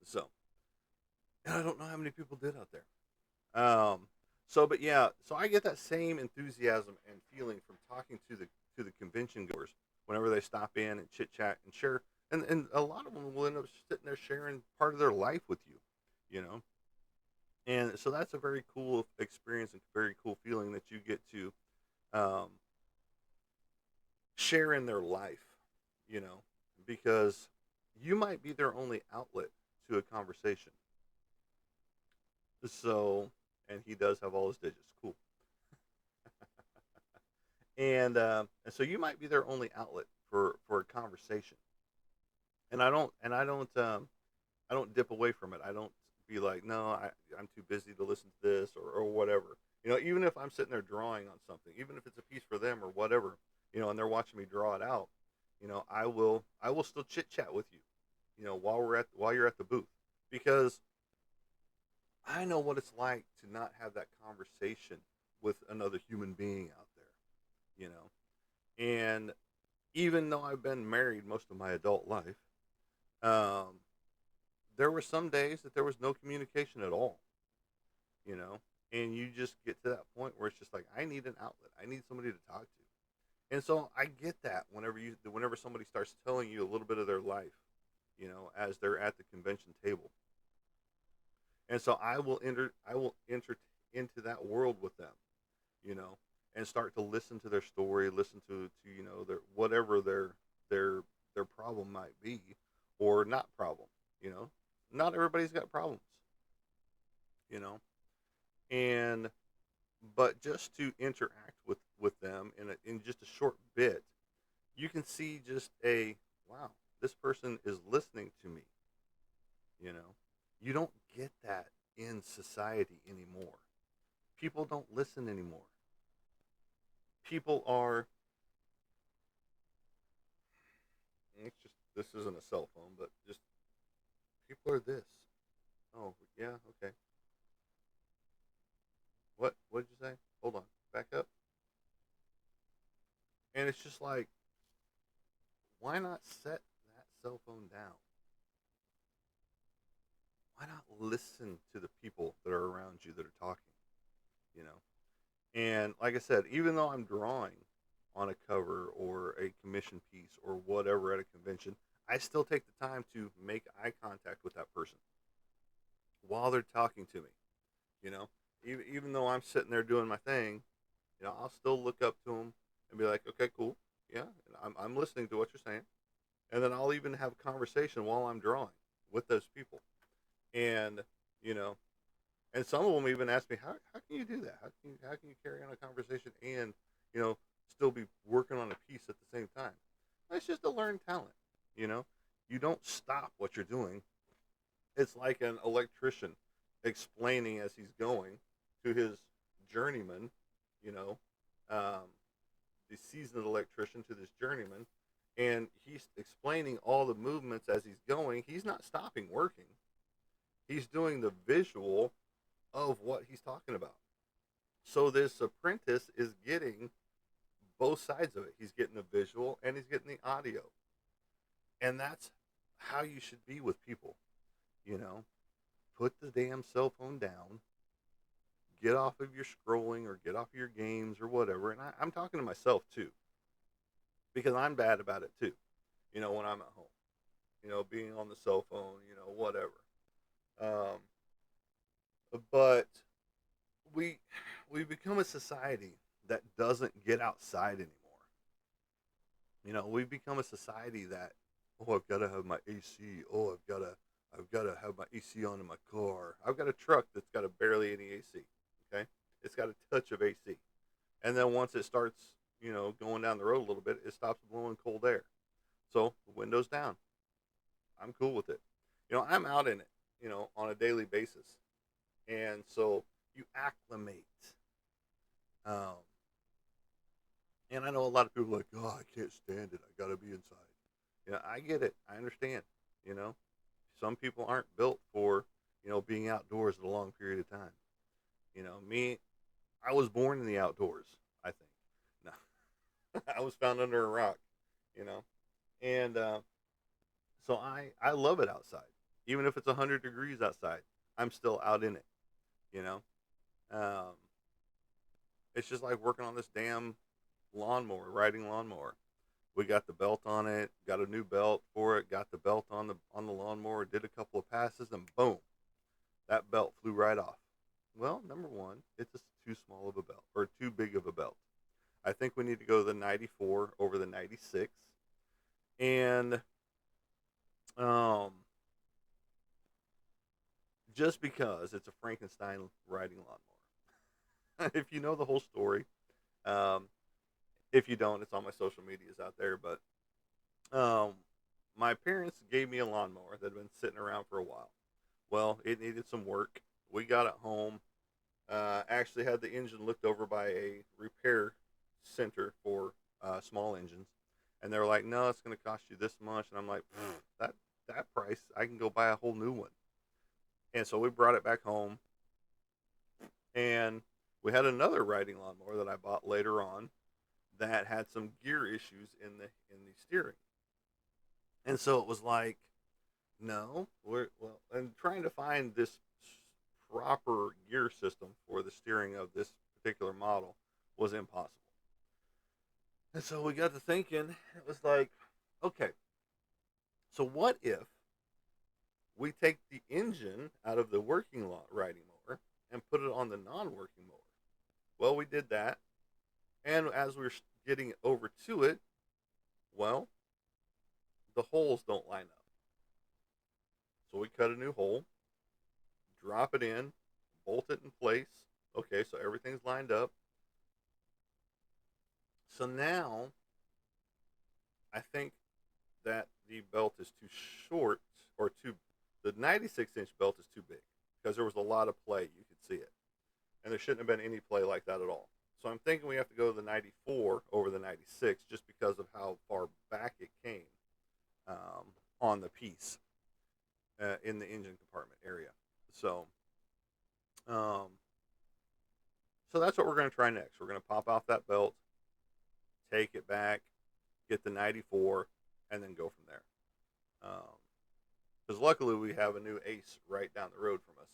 So, and I don't know how many people did out there. But yeah, so I get that same enthusiasm and feeling from talking to the convention goers whenever they stop in and chit chat and share, and a lot of them will end up sitting there sharing part of their life with you, you know. And so that's a very cool experience and very cool feeling that you get to um, share in their life, you know, because you might be their only outlet to a conversation. So, and he does have all his digits. Cool. And so you might be their only outlet for a conversation. And I don't dip away from it. I don't be like, no, I'm too busy to listen to this or whatever. Even if I'm sitting there drawing on something, even if it's a piece for them or whatever, and they're watching me draw it out, I will still chit chat with you, while you're at the booth, because I know what it's like to not have that conversation with another human being out there, And even though I've been married most of my adult life, um, there were some days that there was no communication at all, you know, and you just get to that point where it's just like, I need an outlet. I need somebody to talk to. And so I get that whenever somebody starts telling you a little bit of their life, as they're at the convention table. And so I will enter into that world with them, you know, and start to listen to their story, listen to their whatever their their problem might be or not problem, you know. Not everybody's got problems, you know. And but just to interact with them in just a short bit, you can see just a wow, this person is listening to me, you know. You don't get that in society anymore. People don't listen anymore. people are, it's just, this isn't a cell phone, but just people are this. Oh, yeah, okay. What did you say? Hold on. Back up. And it's just like, why not set that cell phone down? Why not listen to the people that are around you that are talking, you know? And like I said, even though I'm drawing on a cover or a commission piece or whatever at a convention, I still take the time to make eye contact with that person while they're talking to me, you know? Even though I'm sitting there doing my thing, I'll still look up to them and be like, okay, cool. Yeah, I'm listening to what you're saying. And then I'll even have a conversation while I'm drawing with those people. And, you know, and some of them even ask me, how can you do that? How can you carry on a conversation and, you know, still be working on a piece at the same time? That's just a learned talent, you know? You don't stop what you're doing. It's like an electrician explaining as he's going to his journeyman, you know, um, the seasoned electrician to this journeyman, and he's explaining all the movements as he's going. He's not stopping working. He's doing the visual of what he's talking about. So this apprentice is getting both sides of it. He's getting the visual and he's getting the audio. And that's how you should be with people, you know. Put the damn cell phone down, get off of your scrolling or get off of your games or whatever. And I'm talking to myself too, because I'm bad about it too, when I'm at home, being on the cell phone, whatever. Um, but we we become a society that doesn't get outside anymore. We've become a society that, oh, I've got to have my AC. Oh, I've got to have my AC on in my car. I've got a truck that's got a barely any AC. Okay, it's got a touch of AC, and then once it starts, going down the road a little bit, it stops blowing cold air. So the windows down. I'm cool with it. I'm out in it, on a daily basis, and so you acclimate. Um, and I know a lot of people are like, oh, I can't stand it. I got to be inside. I get it. I understand. You know, some people aren't built for, being outdoors at a long period of time. Me, I was born in the outdoors, I think. No, I was found under a rock, you know, and so I love it outside. Even if it's 100 degrees outside, I'm still out in it, you know. Um, it's just like working on this damn lawnmower, riding lawnmower. We got the belt on it, got a new belt for it, got the belt on the lawnmower, did a couple of passes, and boom, that belt flew right off. Well, number one, it's just too small of a belt or too big of a belt. I think we need to go to the 94 over the 96, and um, just because it's a Frankenstein riding lawnmower. If you know the whole story, um, if you don't, it's on my social medias out there. But um, my parents gave me a lawnmower that had been sitting around for a while. Well, it needed some work. We got it home. Actually, had the engine looked over by a repair center for small engines, and they were like, "No, it's going to cost you this much." And I'm like, "That price, I can go buy a whole new one." And so we brought it back home, and we had another riding lawnmower that I bought later on that had some gear issues in the steering. And so it was like, no, and trying to find this proper gear system for the steering of this particular model was impossible. And so we got to thinking, it was like, okay, so what if we take the engine out of the working riding mower and put it on the non-working mower? Well, we did that, and as we were getting over to it, well, the holes don't line up. So we cut a new hole, drop it in, bolt it in place. Okay, so everything's lined up. So now I think that the belt is too short, or the 96-inch belt is too big because there was a lot of play. You could see it. And there shouldn't have been any play like that at all. So I'm thinking we have to go to the 94 over the 96 just because of how far back it came um, on the piece in the engine compartment area. So, um, so that's what we're going to try next. We're going to pop off that belt, take it back, get the 94, and then go from there. Because luckily we have a new Ace right down the road from us.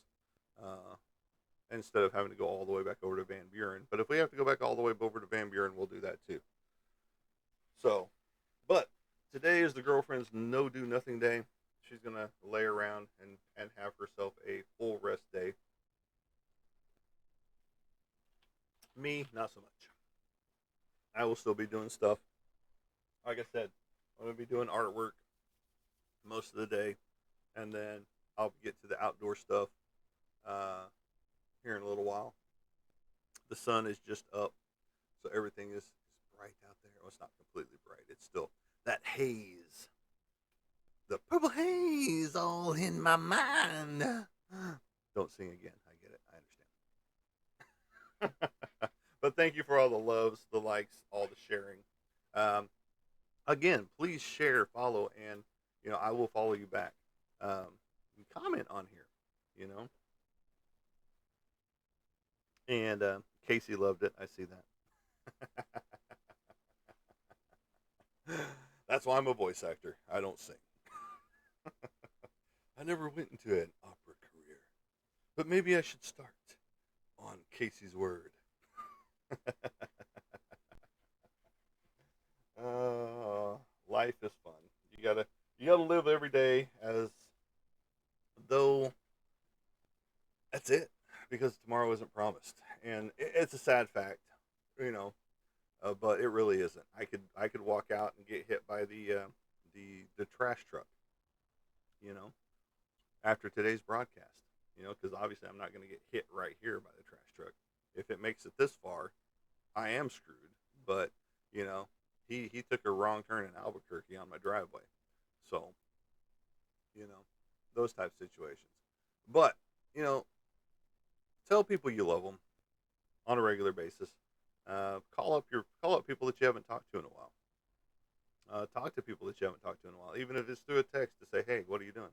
Instead of having to go all the way back over to Van Buren. But if we have to go back all the way over to Van Buren, we'll do that too. So, but today is the girlfriend's no do nothing day. She's gonna lay around and have herself a full rest day. Me, not so much. I will still be doing stuff. Like I said, I'm gonna be doing artwork most of the day, and then I'll get to the outdoor stuff uh, here in a little while. The sun is just up, so everything is bright out there. Well, it's not completely bright. It's still that haze, the purple haze, all in my mind. Don't sing again. I get it. I understand. But thank you for all the loves, the likes, all the sharing. Um, Again, please share, follow, and I will follow you back. Comment on here. You know, and Casey loved it. I see that. That's why I'm a voice actor. I don't sing. I never went into an opera career, but maybe I should start on Casey's word. uh, Life is fun. You gotta live every day as though that's it, because tomorrow isn't promised, and it's a sad fact, you know. But it really isn't. I could walk out and get hit by the trash truck, you know, after today's broadcast, because obviously I'm not going to get hit right here by the trash truck. If it makes it this far, I am screwed. But he took a wrong turn in Albuquerque on my driveway, so you know those type of situations. But you know, tell people you love them on a regular basis. Call up people that you haven't talked to in a while. Talk to people that you haven't talked to in a while, even if it's through a text to say, "Hey, what are you doing?"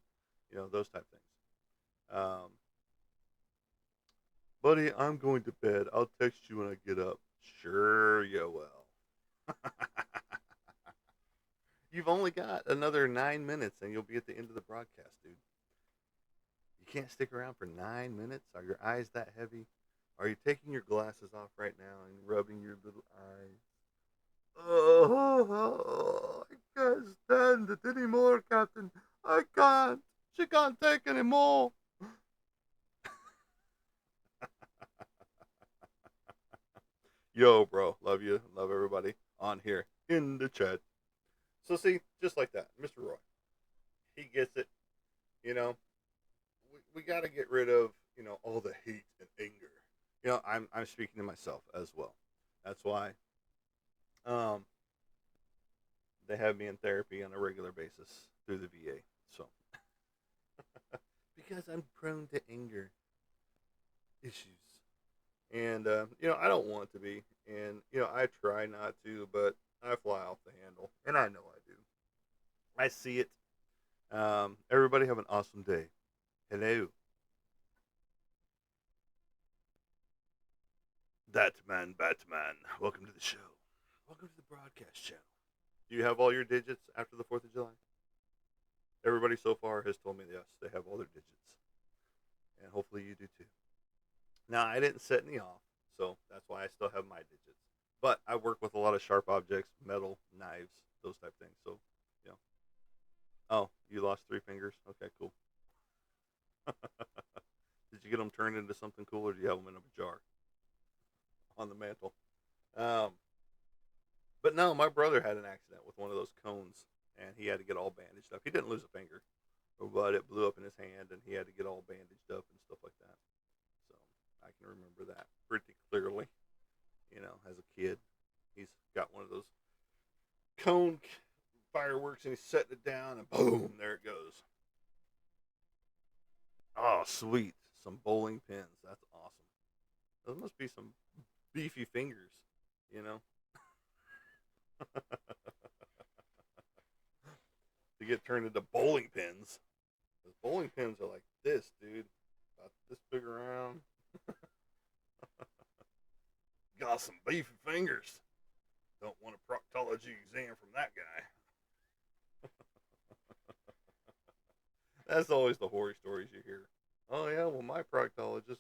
Those type of things. Buddy, I'm going to bed. I'll text you when I get up. Sure, you will. You've only got another 9 minutes, and you'll be at the end of the broadcast, dude. You can't stick around for 9 minutes. Are your eyes that heavy? Are you taking your glasses off right now and rubbing your little eyes? Oh, I can't stand it anymore, Captain. I can't. She can't take anymore. Yo, bro. Love you. Love everybody on here in the chat. So, see, just like that, Mr. Roy. He gets it. You know, we got to get rid of, all the hate and anger. I'm speaking to myself as well. That's why um, they have me in therapy on a regular basis through the VA. So, because I'm prone to anger issues. And, I don't want to be. And, I try not to, but I fly off the handle. And I know I do. I see it. Everybody have an awesome day. Hello. That man, Batman. Welcome to the show. Welcome to the broadcast channel. Do you have all your digits after the 4th of July? Everybody so far has told me yes, they have all their digits. And hopefully you do too. Now, I didn't set any off, so that's why I still have my digits. But I work with a lot of sharp objects, metal, knives, those type of things. So, you know. Oh, you lost 3 fingers? Okay, cool. Did you get them turned into something cool, or do you have them in a jar on the mantle? Um, but no, my brother had an accident with one of those cones, and he had to get all bandaged up. He didn't lose a finger, but it blew up in his hand, and he had to get all bandaged up and stuff like that. So I can remember that pretty clearly. As a kid, he's got one of those cone fireworks, and he's setting it down, and boom, there it goes. Oh, sweet. Some bowling pins. That's awesome. Those must be some beefy fingers, you know, to get turned into bowling pins. Those bowling pins are like this, dude, about this big around. Got some beefy fingers. Don't want a proctology exam from that guy. That's always the horror stories you hear. Oh yeah, well my proctologist.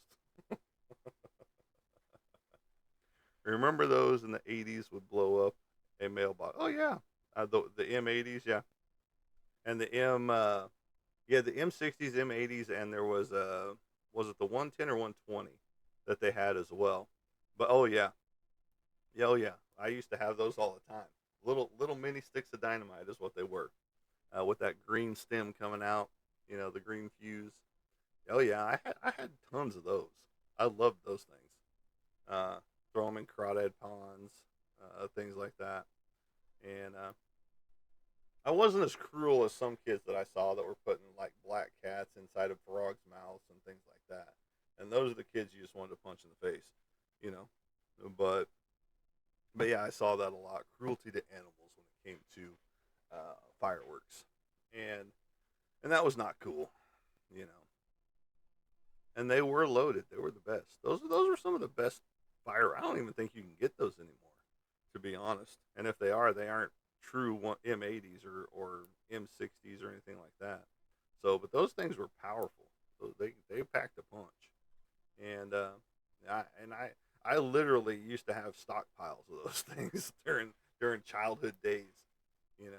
Remember those in the '80s would blow up a mailbox? Oh yeah, the M80s, yeah, and the yeah, the M60s, M80s, and there was it the 110 or 120 that they had as well? But oh yeah, yeah, oh yeah, I used to have those all the time. Little mini sticks of dynamite is what they were, with that green stem coming out. You know, the green fuse. Oh yeah, I had tons of those. I loved those things. Uh, Throw them in crawdad ponds, things like that. And I wasn't as cruel as some kids that I saw that were putting like black cats inside of frogs' mouths and things like that. And those are the kids you just wanted to punch in the face, you know. But yeah, I saw that a lot. Cruelty to animals when it came to fireworks, and that was not cool, you know. And they were loaded. They were the best. Those were some of the best fire. I don't even think you can get those anymore, to be honest. And if they aren't true M80s or M60s or anything like that. So, but those things were powerful. So they packed a punch. And I literally used to have stockpiles of those things during childhood days, you know,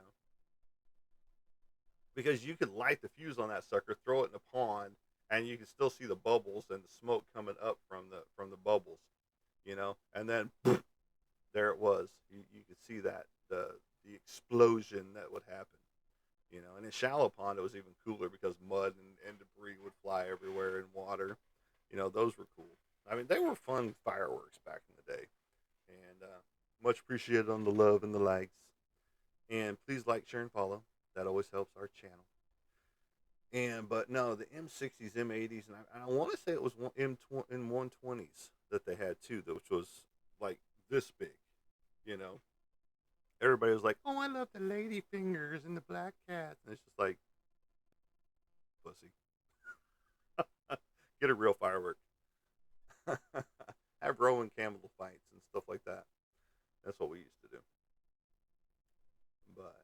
because you could light the fuse on that sucker, throw it in a pond, and you can still see the bubbles and the smoke coming up from the bubbles, you know, and then poof, there it was. You could see that the explosion that would happen, you know. And in shallow pond, it was even cooler because mud and debris would fly everywhere in water. You know, those were cool. I mean, they were fun fireworks back in the day, and much appreciated on the love and the likes. And please like, share, and follow. That always helps our channel. And but no, the M60s, M80s, and I want to say it was M 120s that they had too, which was like this big. You know, everybody was like, "Oh, I love the lady fingers and the black cats," and it's just like, pussy, get a real firework. Have Roman camel fights and stuff like that. That's what we used to do. But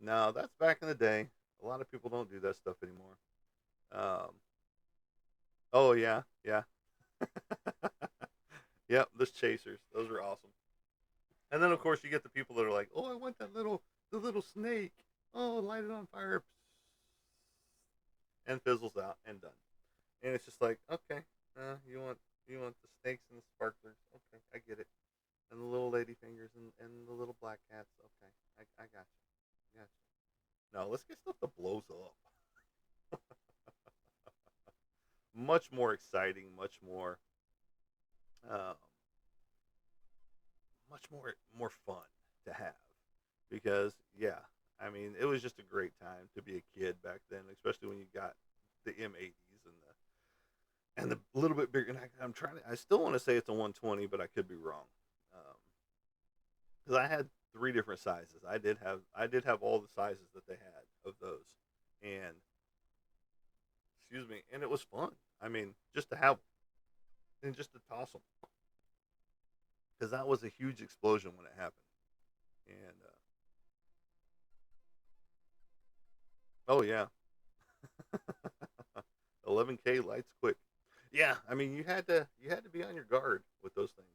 no, that's back in the day. A lot of people don't do that stuff anymore. Um, oh yeah, yeah, yep. Those chasers, those are awesome. And then of course you get the people that are like, "Oh, I want the little snake. Oh, light it on fire," and fizzles out and done. And it's just like, okay, you want the snakes and the sparklers? Okay, I get it. And the little lady fingers and the little black cats. Okay, I got you. Got you. No, let's get stuff that blows up. Much more exciting, um, much more fun to have because yeah, I mean it was just a great time to be a kid back then, especially when you got the M80s and the little bit bigger. And I'm trying to, I still want to say it's a 120, but I could be wrong because I had three different sizes. I did have all the sizes that they had of those, and excuse me, and it was fun. I mean, just to have them and just to toss them because that was a huge explosion when it happened. And oh yeah, 11K lights quick. Yeah, I mean you had to be on your guard with those things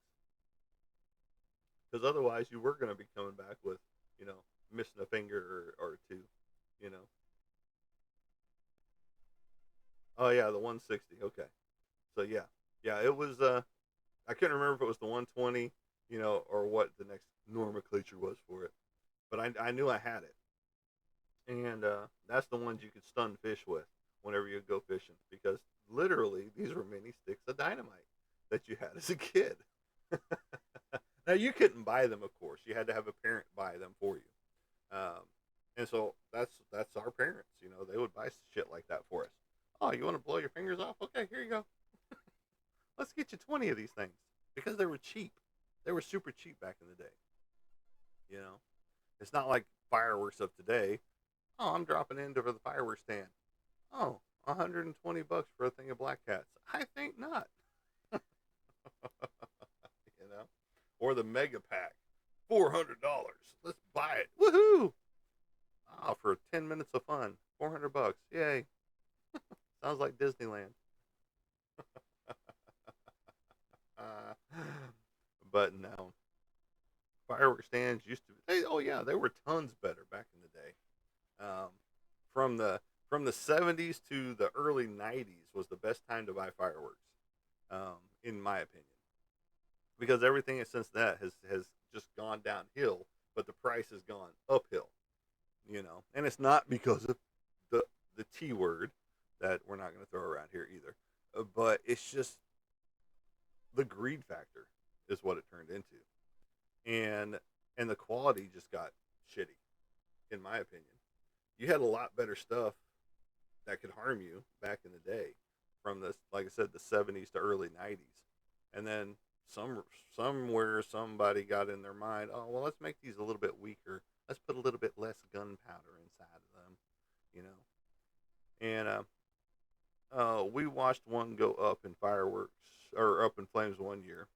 because otherwise you were going to be coming back with you know missing a finger or two. You know. Oh yeah, the 160. Okay. So yeah, yeah, it was. I couldn't remember if it was the 120, or what the next nomenclature was for it, but I knew I had it, and that's the ones you could stun fish with whenever you go fishing because literally these were mini sticks of dynamite that you had as a kid. Now you couldn't buy them, of course. You had to have a parent buy them for you, and so that's our parents. They would buy shit like that for us. Oh, you want to blow your fingers off? Okay, here you go. Let's get you 20 of these things. because they were cheap. They were super cheap back in the day. You know, it's not like fireworks of today. Oh, I'm dropping into for the fireworks stand. Oh, $120 for a thing of black cats. I think not. You know, or the mega pack, $400. Let's buy it. Woohoo! Oh, for 10 minutes of fun, $400. Yay! Sounds like Disneyland. Uh, but no, fireworks stands used to. Oh yeah, they were tons better back in the day. Um, from the from the 70s to the early 90s was the best time to buy fireworks, in my opinion, because everything since that has just gone downhill, but the price has gone uphill. And it's not because of the the T word that we're not going to throw around here either, but it's just the greed factor is what it turned into, and and the quality just got shitty, in my opinion. You had a lot better stuff that could harm you back in the day, from this, like I said, the 70s to early 90s, and then somewhere somebody got in their mind, oh well, let's make these a little bit weaker. Let's put a little bit less gunpowder inside of them, you know. And we watched one go up in fireworks, or up in flames one year,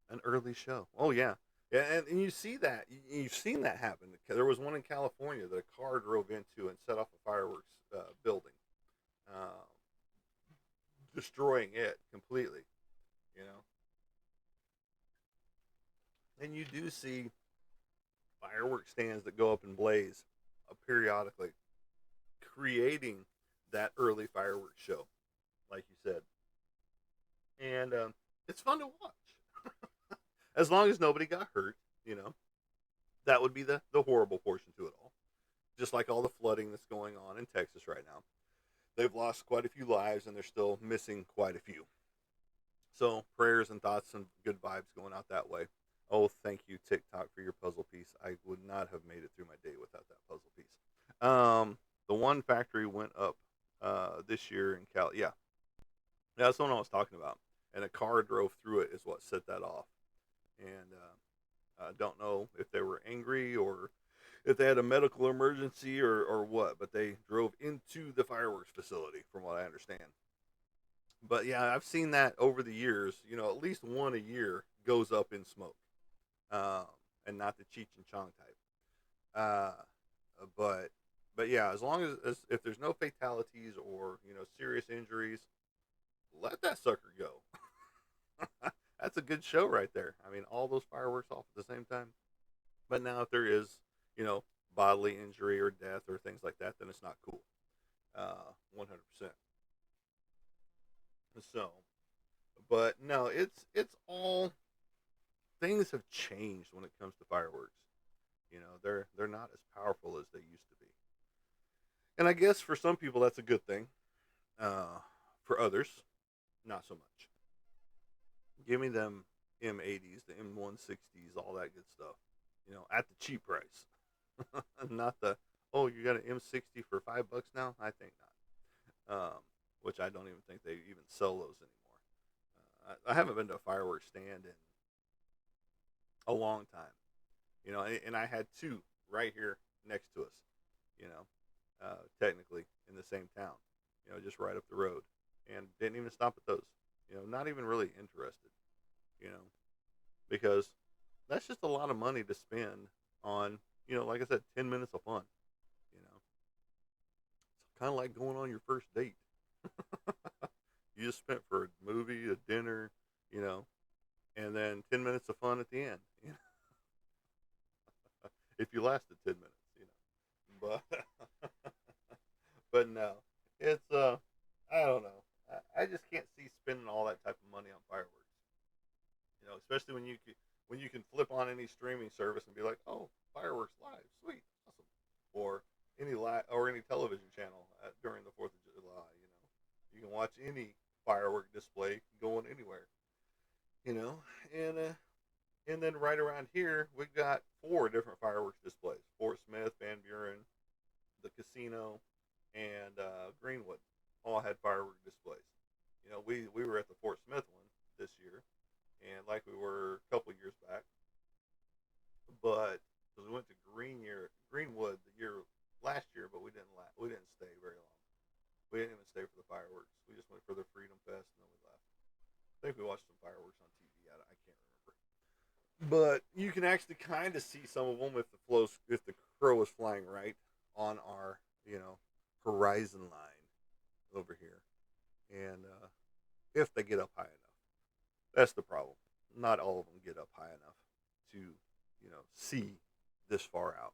an early show. Oh yeah, yeah, and you see that you've seen that happen. There was one in California that a car drove into and set off a fireworks building, uh, destroying it completely. You know, and you do see fireworks stands that go up in blaze periodically, creating that early fireworks show, like you said, and it's fun to watch. As long as nobody got hurt, you know, that would be the horrible portion to it all. Just like all the flooding that's going on in Texas right now. They've lost quite a few lives and they're still missing quite a few. So prayers and thoughts and good vibes going out that way. Oh, thank you, TikTok, for your puzzle piece. I would not have made it through my day without that puzzle piece. The one factory went up this year in Cal. Yeah, that's the one I was talking about. And a car drove through it is what set that off. And I don't know if they were angry or if they had a medical emergency or what, but they drove into the fireworks facility, from what I understand. But yeah, I've seen that over the years. At least one a year goes up in smoke, uh, and not the Cheech and Chong type. Uh, but yeah, as long as if there's no fatalities or serious injuries, let that sucker go. That's a good show right there. I mean, all those fireworks off at the same time. But now, if there is, you know, bodily injury or death or things like that, then it's not cool. 100%. So, but no, it's all, things have changed when it comes to fireworks. They're not as powerful as they used to be, and I guess for some people that's a good thing. For others, not so much. Give me them M80s, the M160s, all that good stuff. At the cheap price, not the, oh, you got an M60 for $5 now. I think not. Which I don't even think they even sell those anymore. I haven't been to a fireworks stand in a long time. And I had two right here next to us. Technically in the same town. Just right up the road, and didn't even stop at those. Not even really interested. You know, because that's just a lot of money to spend on. Like I said, 10 minutes of fun. You know, it's kind of like going on your first date. You just spent for a movie, a dinner, you know, and then 10 minutes of fun at the end. If you lasted 10 minutes, but but no, it's I don't know. I just can't see spending all that type of money on fireworks. Especially when you can flip on any streaming service and be like, oh, fireworks live, sweet, awesome, or any television channel during the Fourth of July. You can watch any firework display going anywhere. You know, and then right around here we've got four different fireworks displays: Fort Smith, Van Buren, the casino, and Greenwood all had firework displays. We were at the Fort Smith one this year, and like we were a couple years back. But because we went to Greenwood the year last year, but we didn't stay very long. We didn't even stay for the fireworks. We just went for the Freedom Fest and then we left. I think we watched some fireworks on TV. I can't remember. But you can actually kind of see some of them if the crow was flying right on our horizon line over here, and if they get up high enough. That's the problem. Not all of them get up high enough to see this far out.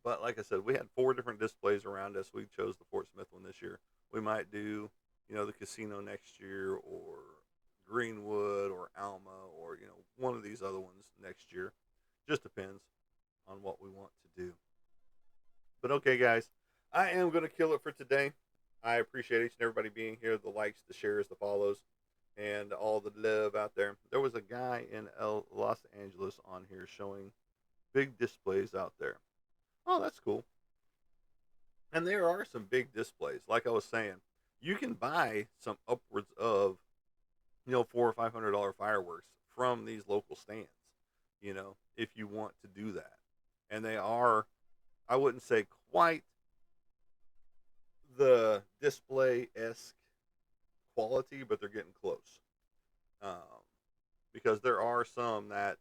But like I said, we had 4 different displays around us. We chose the Fort Smith one this year. We might do the casino next year, or Greenwood, or Alma, or one of these other ones next year. Just depends on what we want to do. But okay, guys, I am going to kill it for today. I appreciate each and everybody being here, the likes, the shares, the follows, and all the love out there. There was a guy in Los Angeles on here showing big displays out there. Oh, that's cool. And there are some big displays. Like I was saying, you can buy some upwards of $400 or $500 fireworks from these local stands. If you want to do that, and they are, I wouldn't say quite the display esque quality, but they're getting close. Um, because there are some that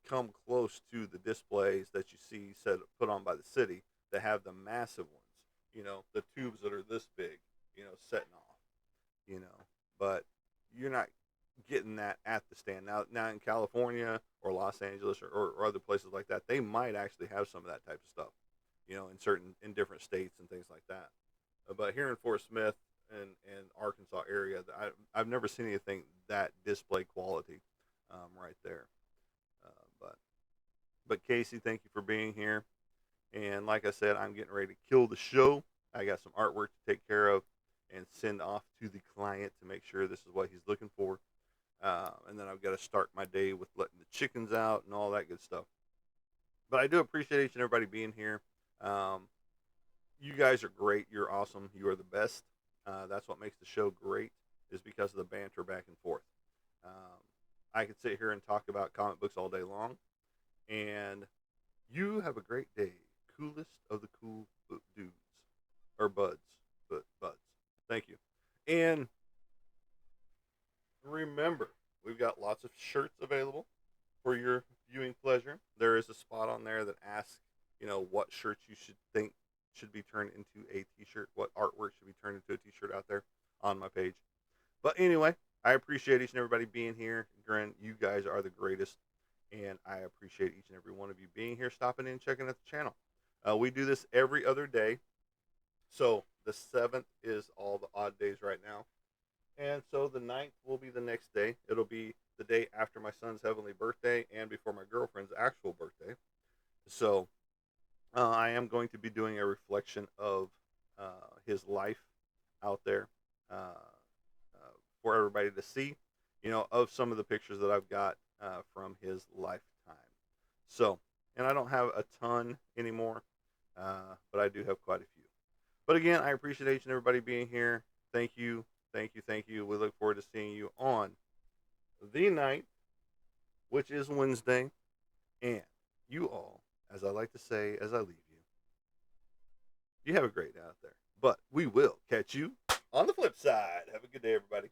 come close to the displays that you see put on by the city that have the massive ones. The tubes that are this big. Setting off. But you're not getting that at the stand now in California or Los Angeles or other places like that. They might actually have some of that type of stuff. In different states and things like that. But here in Fort Smith and Arkansas area, I've never seen anything that display quality right there. Uh, but but Casey, thank you for being here. And like I said, I'm getting ready to kill the show. I got some artwork to take care of and send off to the client to make sure this is what he's looking for. And then I've got to start my day with letting the chickens out and all that good stuff. But I do appreciate each and everybody being here. Um, you guys are great. You're awesome. You are the best. That's what makes the show great, is because of the banter back and forth. Um, I could sit here and talk about comic books all day long, and you have a great day. Coolest of the cool dudes. Or buds. But buds. Thank you. And remember, we've got lots of shirts available for your viewing pleasure. There is a spot on there that asks, what shirts you should think should be turned into a t-shirt, what artwork should be turned into a t-shirt out there on my page. But anyway, I appreciate each and everybody being here. Gren, you guys are the greatest, and I appreciate each and every one of you being here, stopping in, checking out the channel. We do this every other day. So the 7th is all the odd days right now. And so the 9th will be the next day. It'll be the day after my son's heavenly birthday and before my girlfriend's actual birthday. So I am going to be doing a reflection of his life out there for everybody to see, of some of the pictures that I've got from his lifetime. So, and I don't have a ton anymore, but I do have quite a few. But again, I appreciate each and everybody being here. Thank you, thank you, thank you. We look forward to seeing you on the 9th, which is Wednesday. And you all, as I like to say as I leave you have a great day out there. But we will catch you on the flip side. Have a good day, everybody.